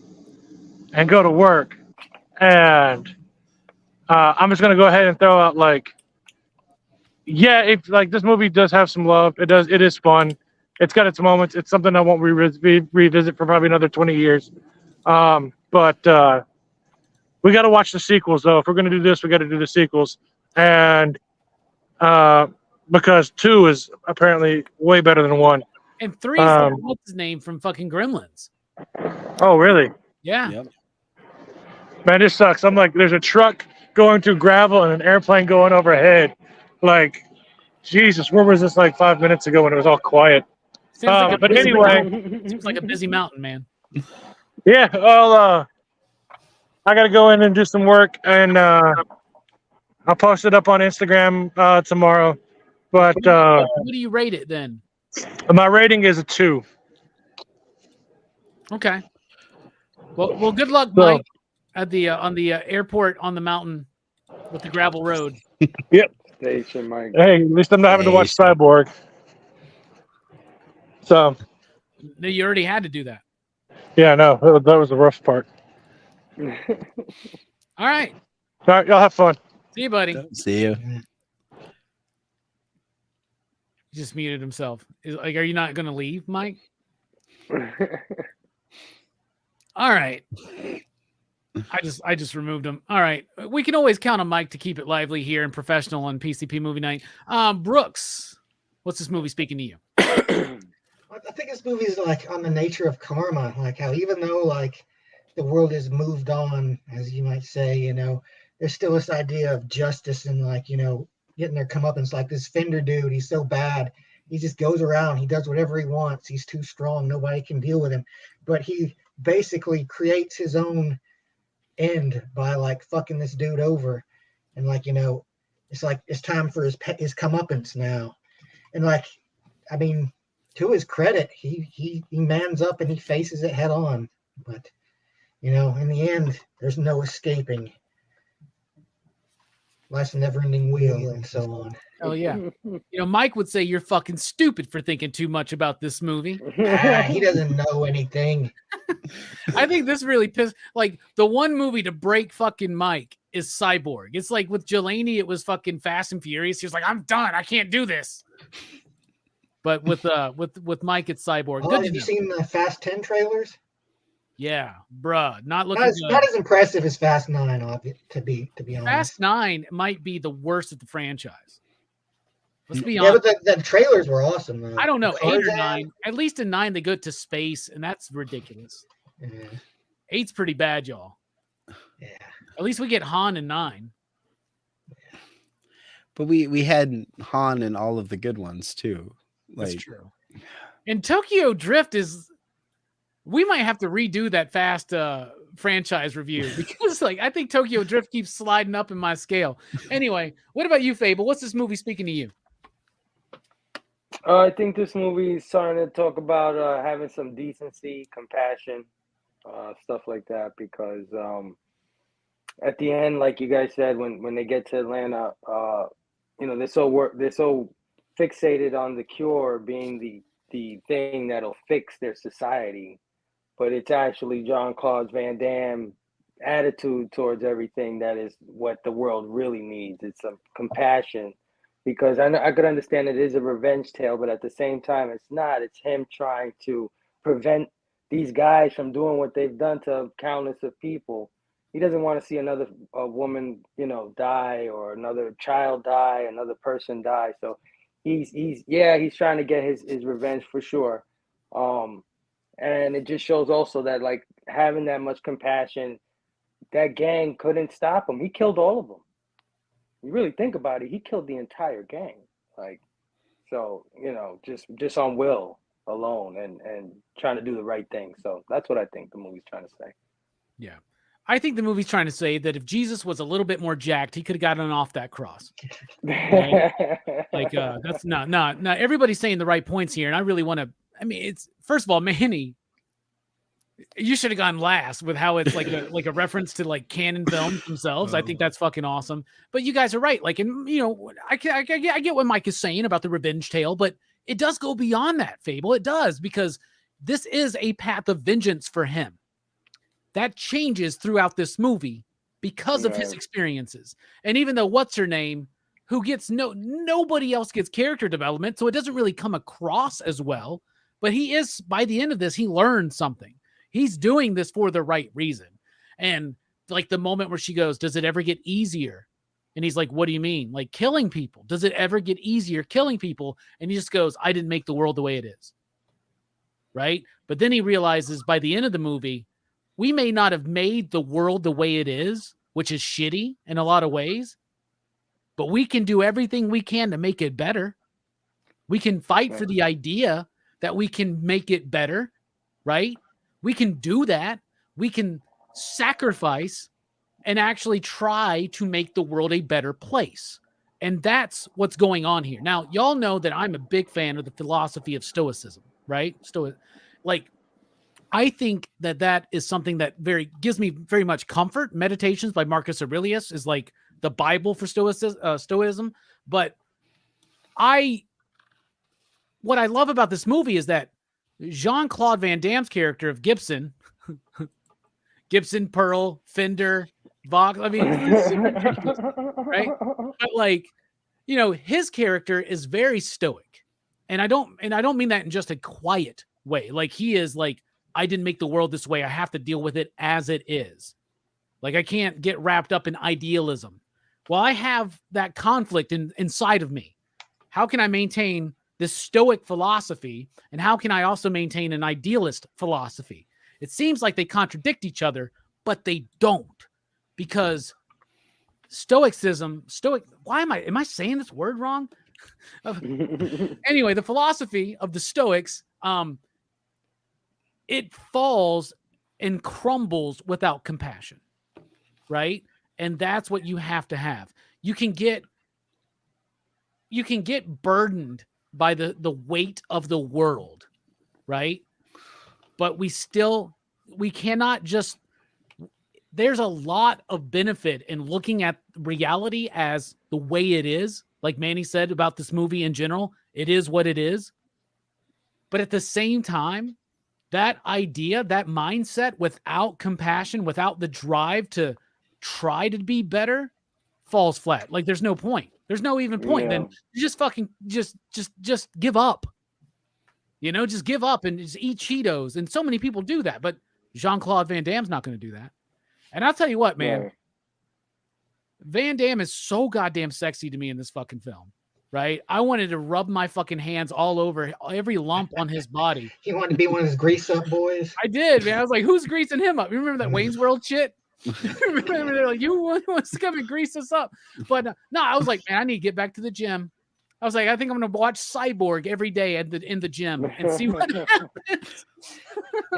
and go to work. And I'm just going to go ahead and throw out if like this movie does have some love. It is fun. It's got its moments. It's something I won't revisit for probably another 20 years. But we got to watch the sequels, though. If we're going to do this, we got to do the sequels. And because 2 is apparently way better than 1. And 3 is what's his name from fucking Gremlins. Oh, really? Yeah. Yep. Man, this sucks. I'm like, there's a truck going through gravel and an airplane going overhead. Like, Jesus, where was this like 5 minutes ago when it was all quiet? Seems like a But busy anyway, mountain. Seems like a busy mountain, man. yeah, well, I got to go in and do some work, and I'll post it up on Instagram tomorrow. But What do you rate it then? my rating is a 2. Okay. Well, good luck, So- Mike, at the on the airport on the mountain with the gravel road. Yep. Station, Mike. Hey, at least I'm not having to watch Cyborg. So, No, you already had to do that. yeah, no, that was the rough part. All right. All right, y'all have fun. See you, buddy. See you. He just muted himself. Are you not going to leave, Mike? All right. I just removed him. All right. We can always count on Mike to keep it lively here and professional on PCP Movie Night. Brooks, what's this movie speaking to you? I think this movie is like on the nature of karma, like how even though like the world has moved on, as you might say, you know, there's still this idea of justice and like, you know, getting their comeuppance. Like this Fender dude, he's so bad. He just goes around, he does whatever he wants. He's too strong. Nobody can deal with him. But he basically creates his own end by like fucking this dude over. And like, you know, it's like it's time for his comeuppance now. And like, I mean, to his credit, he mans up and he faces it head on. But, you know, in the end, there's no escaping. Life's a never-ending wheel and so on. Oh, yeah. You know, Mike would say you're fucking stupid for thinking too much about this movie. He doesn't know anything. I think this really pissed. Like, the one movie to break fucking Mike is Cyborg. It's like with Jelani, it was fucking Fast and Furious. He was like, I'm done. I can't do this. But with Mike, it's Cyborg. Oh, have you seen the Fast 10 trailers? Yeah, bruh. Not looking good. Not as impressive as Fast 9, to be honest. Fast 9 might be the worst of the franchise. Let's be Yeah, honest. but the trailers were awesome, though. I don't know, 8 or Tarzan? 9. At least in 9, they go to space, and that's ridiculous. Yeah. 8's pretty bad, y'all. Yeah. At least we get Han in 9. But we had Han and all of the good ones too. Like, That's true. And Tokyo Drift is. We might have to redo that Fast franchise review because, like, I think Tokyo Drift keeps sliding up in my scale. Anyway, what about you, Fable? What's this movie speaking to you? I think this movie is starting to talk about having some decency, compassion, stuff like that. Because at the end, like you guys said, when they get to Atlanta, you know, they're so fixated on the cure being the thing that'll fix their society, but it's actually Jean-Claude Van Damme attitude towards everything that is what the world really needs. It's some compassion. Because I could understand it is a revenge tale, but at the same time, it's not. It's him trying to prevent these guys from doing what they've done to countless of people. He doesn't want to see another woman, you know, die, or another child die, another person die. So he's trying to get his revenge for sure. And it just shows also that, like, having that much compassion, that gang couldn't stop him. He killed all of them. You really think about it, he killed the entire gang. Like, so, you know, just on will alone and trying to do the right thing. So that's what I think the movie's trying to say. Yeah. I think the movie's trying to say that if Jesus was a little bit more jacked, he could have gotten off that cross. Right? Like, that's not everybody's saying the right points here. And I really want to, I mean, it's, first of all, Manny, you should have gone last with how it's like a reference to like canon films themselves. I think that's fucking awesome. But you guys are right. Like, and you know, I get what Mike is saying about the revenge tale, but it does go beyond that, Fable. It does, because this is a path of vengeance for him. That changes throughout this movie because of his experiences. And even though what's her name, who gets nobody else gets character development, so it doesn't really come across as well. But he is, by the end of this, he learned something. He's doing this for the right reason. And like the moment where she goes, does it ever get easier? And he's like, what do you mean? Like killing people. Does it ever get easier killing people? And he just goes, I didn't make the world the way it is. Right? But then he realizes by the end of the movie, we may not have made the world the way it is, which is shitty in a lot of ways, but we can do everything we can to make it better. We can fight for the idea that we can make it better, right? We can do that. We can sacrifice and actually try to make the world a better place. And that's what's going on here. Now, y'all know that I'm a big fan of the philosophy of Stoicism, right? I think that is something that gives me very much comfort. Meditations by Marcus Aurelius is like the Bible for Stoicism. But what I love about this movie is that Jean-Claude Van Damme's character of Gibson, Pearl, Fender, Vox. I mean, it's ridiculous, right? But like, his character is very stoic, and I don't mean that in just a quiet way. Like, he is like, I didn't make the world this way. I have to deal with it as it is. Like, I can't get wrapped up in idealism. Well, I have that conflict inside of me. How can I maintain this stoic philosophy, and how can I also maintain an idealist philosophy? It seems like they contradict each other, but they don't, because why am I saying this word wrong? Anyway, the philosophy of the Stoics, it falls and crumbles without compassion, right? And that's what you have to have. You can get burdened by the weight of the world, right? But we cannot just, there's a lot of benefit in looking at reality as the way it is. Like Manny said about this movie in general, it is what it is. But at the same time, that idea, that mindset without compassion, without the drive to try to be better, falls flat. Like, there's no point. There's no even point. Yeah. Then you just fucking just give up. Just give up and just eat Cheetos. And so many people do that, but Jean-Claude Van Damme's not going to do that. And I'll tell you what, man, Right. Van Damme is so goddamn sexy to me in this fucking film, right? I wanted to rub my fucking hands all over every lump on his body. He wanted to be one of his grease up boys. I did, man. I was like, who's greasing him up? You remember that Wayne's World shit? Remember, they're like, you wants to come and grease us up. But no, I was like, man, I need to get back to the gym. I was like, I think I'm going to watch Cyborg every day in the gym and see what happens.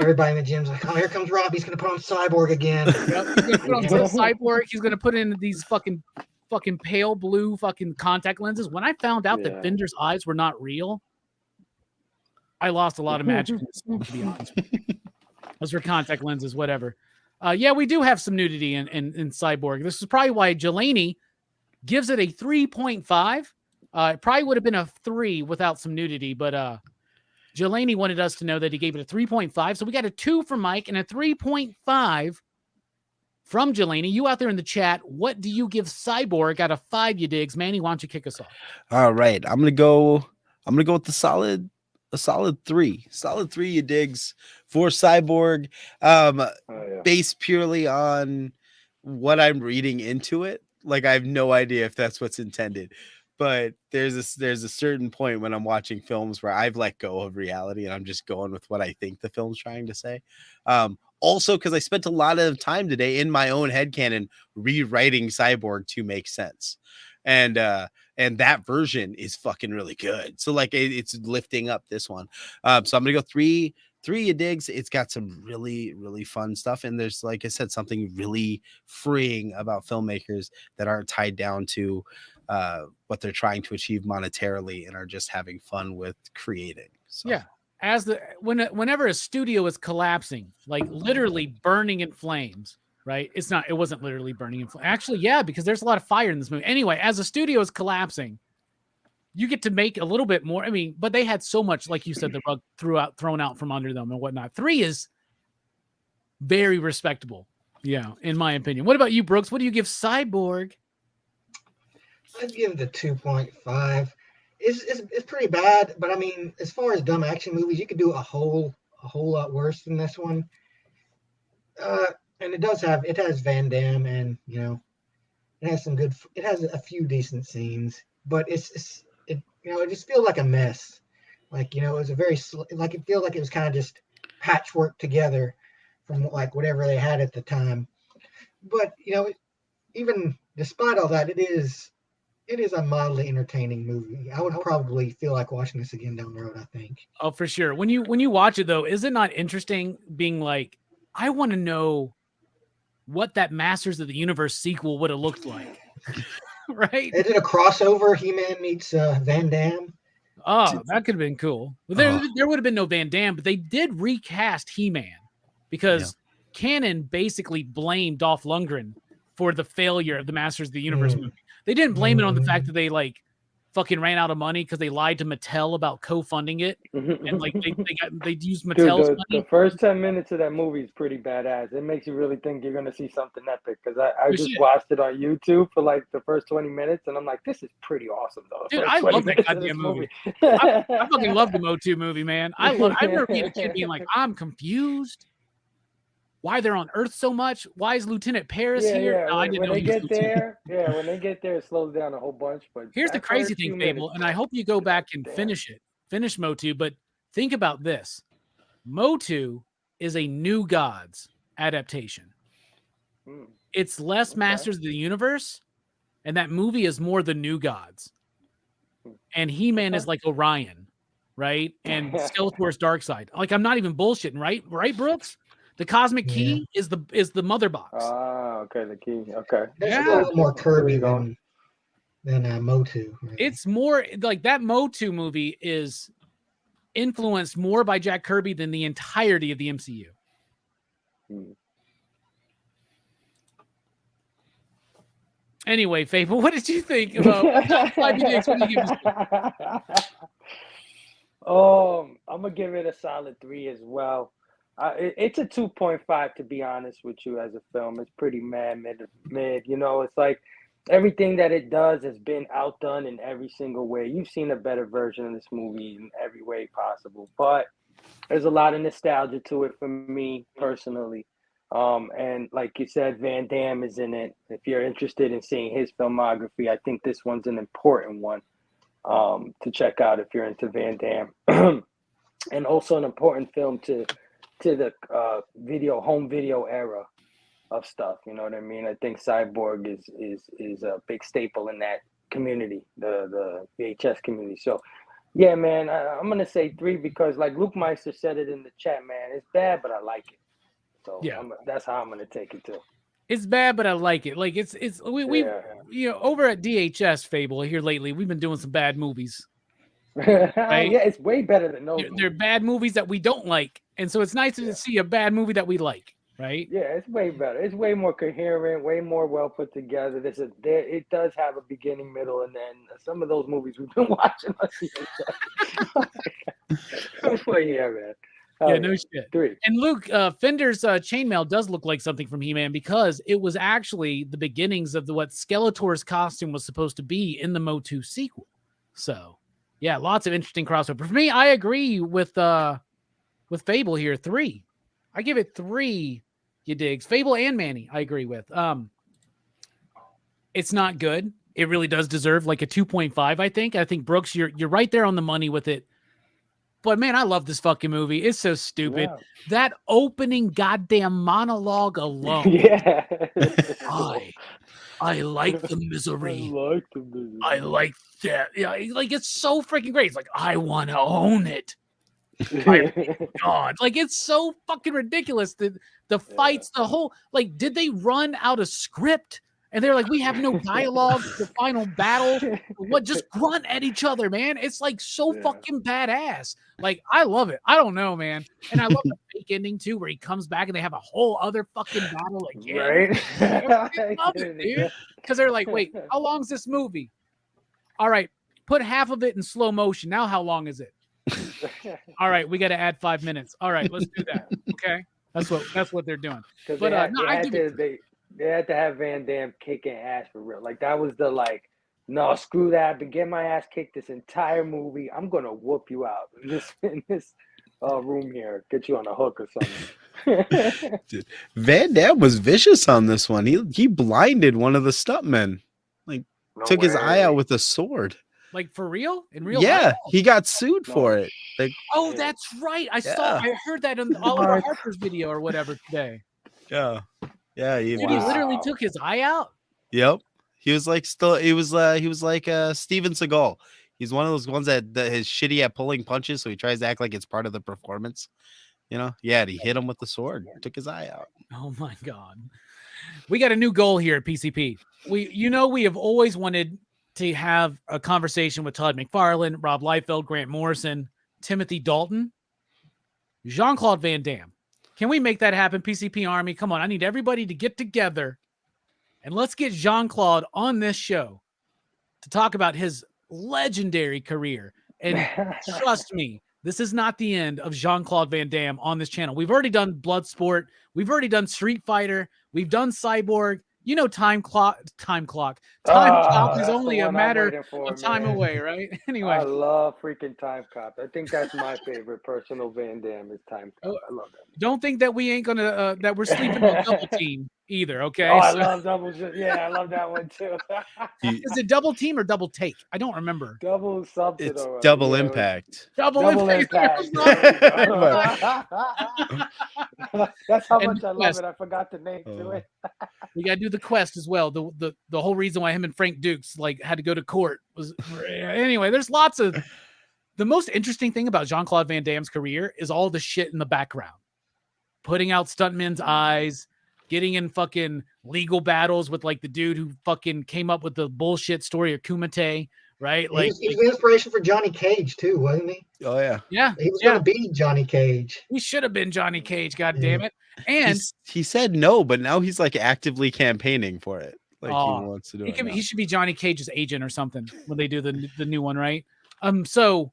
Everybody in the gym's like, oh, here comes Robbie. He's going to put on Cyborg again. Yep, he's going to put on Cyborg. He's going to put in these fucking pale blue fucking contact lenses. When I found out that Fender's eyes were not real, I lost a lot of magic in this film, to be honest with you. Those were contact lenses, whatever. Yeah, we do have some nudity in Cyborg. This is probably why Jelani gives it a 3.5. It probably would have been a 3 without some nudity, but Jelani wanted us to know that he gave it a 3.5. So we got a 2 from Mike and a 3.5 from Jelani. You out there in the chat, what do you give Cyborg out of 5, you digs? Manny, why don't you kick us off? All right, I'm gonna go with a solid 3. Solid 3, you digs, for Cyborg. Based purely on what I'm reading into it. Like, I have no idea if that's what's intended. But there's a certain point when I'm watching films where I've let go of reality and I'm just going with what I think the film's trying to say. Also, because I spent a lot of time today in my own headcanon rewriting Cyborg to make sense. And that version is fucking really good. So like it's lifting up this one. So I'm gonna go 3, you digs. It's got some really, really fun stuff. And there's, like I said, something really freeing about filmmakers that aren't tied down to what they're trying to achieve monetarily and are just having fun with creating. So. Yeah. Whenever a studio is collapsing, like literally burning in flames, right? It wasn't literally burning in flames. Actually, yeah, because there's a lot of fire in this movie. Anyway, as a studio is collapsing, you get to make a little bit more. I mean, but they had so much, like you said, the rug thrown out from under them and whatnot. 3 is very respectable. Yeah, in my opinion. What about you, Brooks? What do you give Cyborg? I'd give it a 2.5. It's pretty bad, but I mean, as far as dumb action movies, you could do a whole lot worse than this one. And it has Van Damme, and it has a few decent scenes, but it just feels like a mess. Like, it was it feels like it was kind of just patchwork together from like whatever they had at the time. But even despite all that, it is a mildly entertaining movie. I would probably feel like watching this again down the road, I think. Oh, for sure. When you watch it though, is it not interesting being like, I want to know what that Masters of the Universe sequel would have looked like? Right? They did a crossover, He-Man meets Van Damme. Oh, that could have been cool. There would have been no Van Damme, but they did recast He-Man because Canon basically blamed Dolph Lundgren for the failure of the Masters of the Universe movie. They didn't blame it on the fact that they like fucking ran out of money because they lied to Mattel about co-funding it, and like they used Mattel's money. The first 10 minutes of that movie is pretty badass. It makes you really think you're gonna see something epic. Because I just watched it on YouTube for like the first 20 minutes, and I'm like, this is pretty awesome though. Dude, I love that goddamn movie. I fucking love the Motu movie, man. I remember being a kid being like, I'm confused. Why they're on Earth so much? Why is Lieutenant Paris here? Yeah. No, I didn't know when they he was get there, when they get there, it slows down a whole bunch. But here's the crazy thing, Fable, and I hope you go back and finish Motu. But think about this: Motu is a New Gods adaptation. It's less Masters of the Universe, and that movie is more the New Gods. And He-Man is like Orion, right? And Skeletor's Darkseid. Like, I'm not even bullshitting, right? Right, Brooks? The cosmic key is the mother box. Ah, okay, the key. Okay. That's a little more Kirby than Motu. Right? It's more like that Motu movie is influenced more by Jack Kirby than the entirety of the MCU. Anyway, Fable, what did you think about I'm gonna give it a solid 3 as well. It's a 2.5 to be honest with you. As a film, it's pretty mid. It's like everything that it does has been outdone in every single way. You've seen a better version of this movie in every way possible, but there's a lot of nostalgia to it for me personally. And like you said, Van Damme is in it. If you're interested in seeing his filmography, I think this one's an important one to check out if you're into Van Damme, and also an important film to the home video era of stuff. You know what I mean? I think Cyborg is a big staple in that community, the VHS community. So yeah, man, I'm gonna say 3 because like Luke Meister said it in the chat, man, it's bad, but I like it. So yeah, that's how I'm gonna take it too. It's bad, but I like it. Like we over at DHS Fable here lately, we've been doing some bad movies. Right? Yeah, it's way better than those. They're bad movies that we don't like, and so it's nice to see a bad movie that we like, right? Yeah, it's way better. It's way more coherent, way more well put together. It does have a beginning, middle, and then some of those movies we've been watching. Well, yeah, man. No shit. 3. And Luke, Fender's chainmail does look like something from He-Man because it was actually the beginnings of what Skeletor's costume was supposed to be in the Motu sequel. So. Yeah, lots of interesting crossover. For me, I agree with Fable here. 3. I give it 3. You digs. Fable and Manny, I agree with. It's not good. It really does deserve like a 2.5, I think. I think Brooks, you're right there on the money with it. But man, I love this fucking movie. It's so stupid. Yeah. That opening goddamn monologue alone. Yeah. I like the misery. I like that. Yeah, like it's so freaking great. It's like, I want to own it. God, like it's so fucking ridiculous. The fights, the whole like, did they run out of script? And they're like, we have no dialogue for the final battle. What? Just grunt at each other, man. It's like so fucking badass. Like, I love it. I don't know, man. And I love the fake ending too, where he comes back and they have a whole other fucking battle again. Right? I love it, dude. Because they're like, wait, how long is this movie? All right, put half of it in slow motion. Now, how long is it? All right, we got to add 5 minutes. All right, let's do that. Okay, that's what they're doing. But they had to have Van Damme kicking ass for real. Like that was the no, screw that. I've been getting my ass kicked this entire movie. I'm gonna whoop you out in this room here, get you on a hook or something. Dude, Van Damme was vicious on this one. He blinded one of the stuntmen. Took his eye out with a sword. Like for real? In real Yeah, life? he got sued for it. Like, Oh, that's right. I heard that in Oliver What? Harper's video or whatever today. yeah, yeah. Dude, he literally Wow. took his eye out. Yep. He was like he was like Steven Seagal. He's one of those ones that is shitty at pulling punches, so he tries to act like it's part of the performance. You know? Yeah, and he hit him with the sword, took his eye out. Oh my God. We got a new goal here at PCP. We have always wanted to have a conversation with Todd McFarlane, Rob Liefeld, Grant Morrison, Timothy Dalton, Jean-Claude Van Damme. Can we make that happen, PCP Army? Come on, I need everybody to get together and let's get Jean-Claude on this show to talk about his legendary career. And trust me, this is not the end of Jean-Claude Van Damme on this channel. We've already done Bloodsport. We've already done Street Fighter. We've done Cyborg. You know, Time Cop is only a matter of time away, right? Anyway. I love freaking Time Cop. I think that's my favorite personal Van Damme is Time Cop. I love that. Don't think that we ain't gonna that we're sleeping on Double Team either, okay? Oh, I love Double. Yeah, I love that one too. Is it Double Team or Double Take? I don't remember. Double something. It's or Double yeah, Impact. Double Impact. That's how And much I love Quest. it. I forgot the name to it. We gotta do the Quest as well. The whole reason why him and Frank Dukes like had to go to court was anyway. There's lots of the most interesting thing about Jean-Claude Van Damme's career is all the shit in the background, putting out stuntmen's eyes, getting in fucking legal battles with like the dude who fucking came up with the bullshit story of Kumite, right? Like He was the inspiration for Johnny Cage too, wasn't he? Oh yeah. yeah, He was going to be Johnny Cage. he should have been Johnny Cage. God damn it! And He said no, but now he's like actively campaigning for it. Like Oh, he wants to do he, it. can, now. he should be Johnny Cage's agent or something when they do the new one, right? So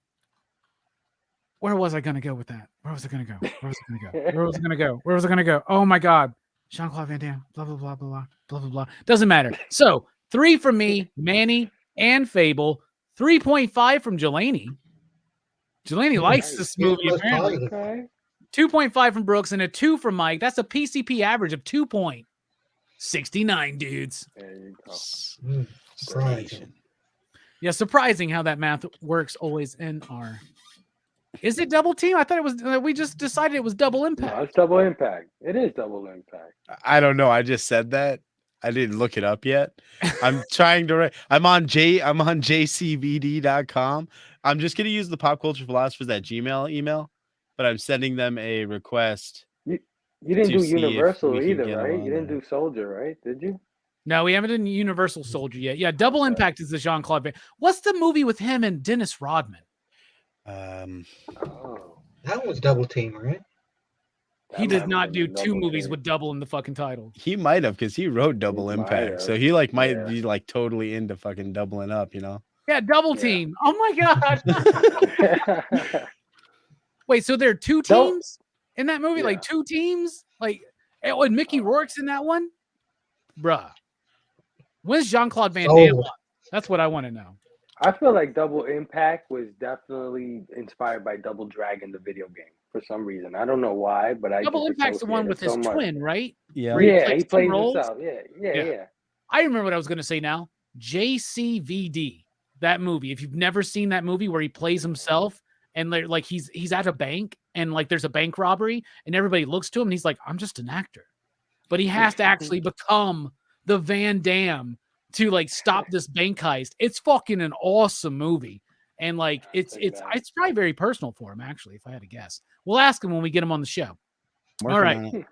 where was I gonna go with that? Where was I gonna go? Where was I gonna go? Where was I gonna go? Where was I gonna go? Oh my God, Jean-Claude Van Damme. Blah blah blah blah blah blah blah blah. Doesn't matter. So 3 from me, Manny and Fable. 3.5 from Jelani. Jelani likes this movie. He was Apparently. positive. Okay. 2.5 from Brooks and a 2 from Mike. That's a PCP average of 2.69, dudes. There you go. Surprising. Yeah, surprising how that math works always in our. Is it Double Team? I thought it was. We just decided it was Double No, Impact. it's Double Impact. It is Double Impact. I don't know. I just said that. I didn't look it up yet. I'm trying to. I'm on jcvd.com. I'm just gonna use the Pop Culture Philosophers at Gmail email, but I'm sending them a request. You didn't To do see if Universal we can either, get right? them on You didn't there. do Soldier, right? Did you? No, we haven't done Universal Soldier yet. Yeah, Double Impact is the Jean-Claude Van. What's the movie with him and Dennis Rodman? Oh. That was Double Team, right? He That did might not have do been 2 Double movies Team. with double in the fucking title. He might have because he wrote Double He might Impact, have. so he like might Yeah. be like totally into fucking doubling up, you know. Yeah, Double Yeah. Team. Oh my God. Wait, so there are 2 Don't- teams in that movie? Yeah. Like 2 teams? Like, and Mickey Rourke's in that one? Bruh. When's Jean-Claude Van Damme Sold. on? That's what I want to know. I feel like Double Impact was definitely inspired by Double Dragon, the video game, for some reason. I don't know why, but I Double just Impact's the one with associate his it so much. twin, right? Yeah. Where he Yeah, plays he two plays roles? himself. Yeah. Yeah. I remember what I was going to say now. JCVD, that movie. If you've never seen that movie where he plays himself and like he's at a bank and like there's a bank robbery and everybody looks to him and he's like, I'm just an actor. But he has to actually become the Van Damme to like stop this bank heist. It's fucking an awesome movie. And like it's probably very personal for him, actually, if I had to guess. We'll ask him when we get him on the show. Working All right. on it.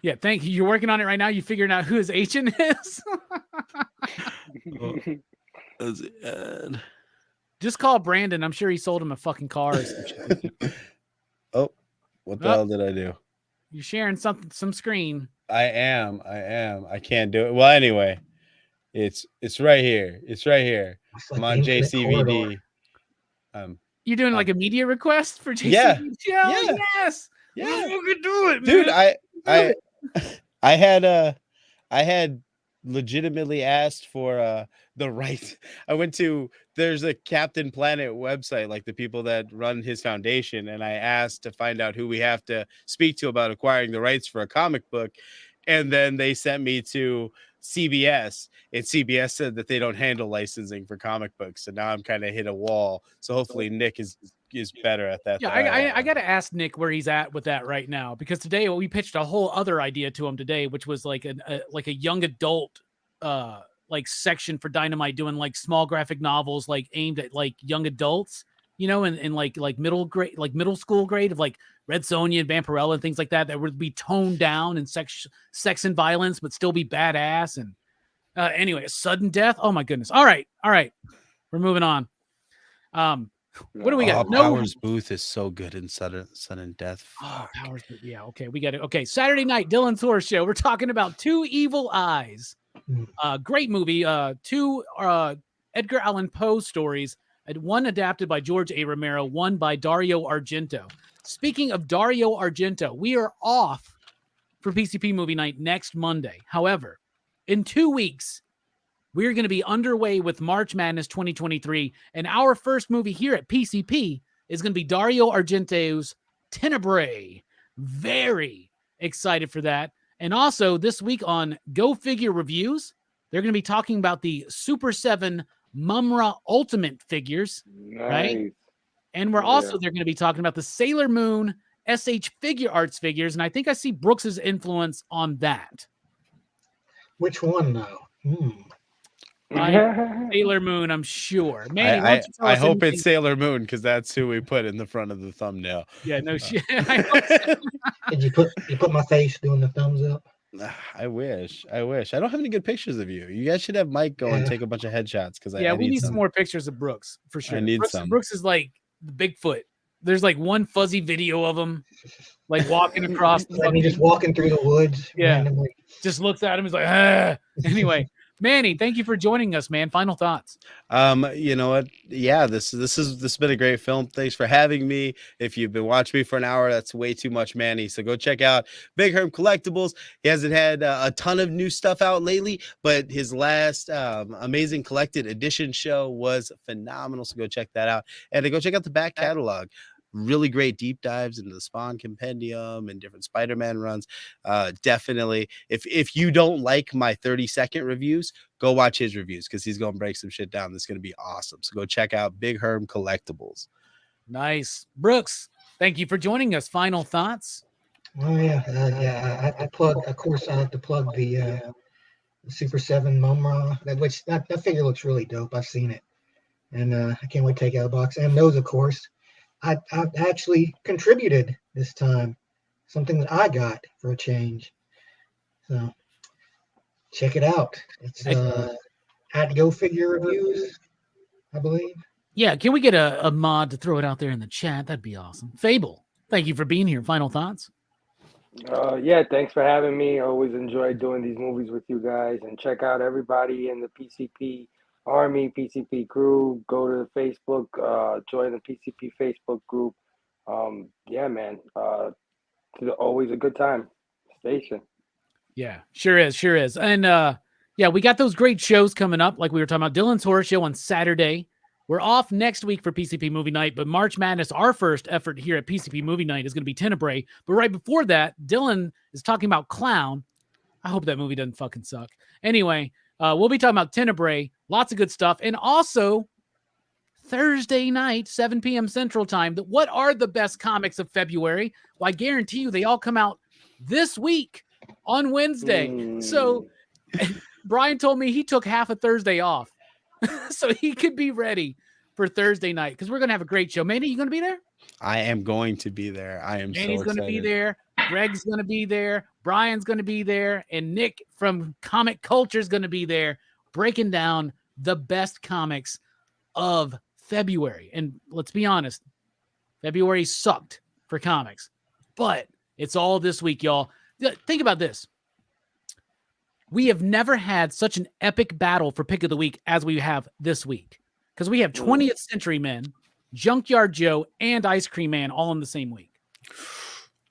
Yeah, thank you. You're working on it right now. You figuring out who his agent is? That's it. Just call Brandon. I'm sure he sold him a fucking car or some shit. Oh, what the Oh. hell did I do? You're sharing some screen. I am. I can't do it. Well, anyway, it's right here. It's right here. It's I'm like on the Infinite JCVD. Corridor. You're doing like a media request for JC? Yeah. Yeah. Yes. Yeah. You can do it, Dude, man. I had legitimately asked for the right. There's a Captain Planet website, like the people that run his foundation, and I asked to find out who we have to speak to about acquiring the rights for a comic book, and then they sent me to CBS, and CBS said that they don't handle licensing for comic books. So now I'm kind of hit a wall. So hopefully Nick is better at that. Yeah, I got to ask Nick where he's at with that right now, because today we pitched a whole other idea to him today, which was like a young adult like section for Dynamite, doing like small graphic novels like aimed at like young adults, you know, and like middle grade, like middle school grade, of like Red Sonja and Vampirella and things like that would be toned down and sex and violence, but still be badass. And anyway, a sudden death. Oh my goodness. All right. We're moving on. What do we got? Powers Booth is so good in sudden death. Powers Booth. Yeah. Okay. We got it. Okay. Saturday night, Dylan's Horror Show. We're talking about Two Evil Eyes. Great movie. Two Edgar Allan Poe stories. One adapted by George A. Romero, one by Dario Argento. Speaking of Dario Argento, we are off for PCP Movie Night next Monday. However, in 2 weeks, we're going to be underway with March Madness 2023, and our first movie here at PCP is going to be Dario Argento's Tenebrae. Very excited for that. And also this week on Go Figure Reviews, they're going to be talking about the Super 7 Mumra Ultimate figures, right? And we're also, they're going to be talking about the Sailor Moon SH Figure Arts figures, and I think I see Brooks's influence on that. Which one, though? Sailor Moon, I'm sure. Man, I hope it's Sailor Moon, because that's who we put in the front of the thumbnail. Yeah, no shit. Did you put my face doing the thumbs up? I wish. I don't have any good pictures of you. You guys should have Mike go and take a bunch of headshots, because I we need some more pictures of Brooks for sure. I need some. Brooks is like the Bigfoot. There's like one fuzzy video of him like walking across. He's just walking through the woods. Yeah, randomly. Just looks at him. He's like, ah. Anyway. Manny, thank you for joining us, man. Final thoughts. You know what? Yeah, this has been a great film. Thanks for having me. If you've been watching me for an hour, that's way too much, Manny. So go check out Big Herm Collectibles. He hasn't had a ton of new stuff out lately, but his last amazing collected edition show was phenomenal. So go check that out, and go check out the back catalog. Really great deep dives into the Spawn Compendium and different Spider-Man runs. Definitely, if you don't like my 30-second reviews, go watch his reviews, because he's going to break some shit down that's going to be awesome. So go check out Big Herm Collectibles. Nice. Brooks, thank you for joining us. Final thoughts? Oh, yeah. I plug, of course, I like to plug the Super 7 Mumra, that figure looks really dope. I've seen it. And I can't wait to take it out of the box. And those, of course, I've actually contributed this time, something that I got for a change. So check it out. It's at Go Figure Reviews, I believe. Yeah, can we get a mod to throw it out there in the chat? That'd be awesome. Fable, thank you for being here. Final thoughts? Yeah, thanks for having me. I always enjoy doing these movies with you guys. And check out everybody in the PCP Army, PCP crew. Go to Facebook, join the PCP Facebook group. Yeah, man. Always a good time. Station. Yeah, sure is. And yeah, we got those great shows coming up, like we were talking about. Dylan's Horror Show on Saturday. We're off next week for PCP Movie Night, but March Madness, our first effort here at PCP Movie Night, is going to be Tenebrae. But right before that, Dylan is talking about Clown. I hope that movie doesn't fucking suck. Anyway, we'll be talking about Tenebrae. Lots of good stuff. And also, Thursday night, 7 p.m. Central Time. What are the best comics of February? Well, I guarantee you they all come out this week on Wednesday. So Brian told me he took half a Thursday off so he could be ready for Thursday night, because we're going to have a great show. Manny, you going to be there? I am going to be there. I am Manny's so excited. going to be there. Greg's going to be there. Brian's going to be there. And Nick from Comic Culture is going to be there, breaking down the best comics of February. And let's be honest, February sucked for comics, but it's all this week, y'all. Think about this. We have never had such an epic battle for pick of the week as we have this week, because we have 20th Century Men, Junkyard Joe, and Ice Cream Man all in the same week.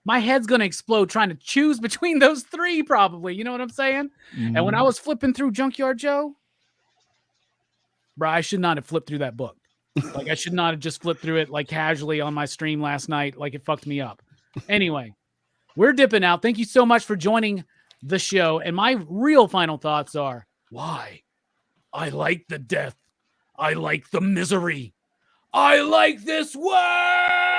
My head's going to explode trying to choose between those three, probably. You know what I'm saying? Mm-hmm. And when I was flipping through Junkyard Joe, bro, I should not have flipped through that book. Like, I should not have just flipped through it like casually on my stream last night. Like, it fucked me up. Anyway, we're dipping out. Thank you so much for joining the show. And my real final thoughts are, why? I like the death. I like the misery. I like this world.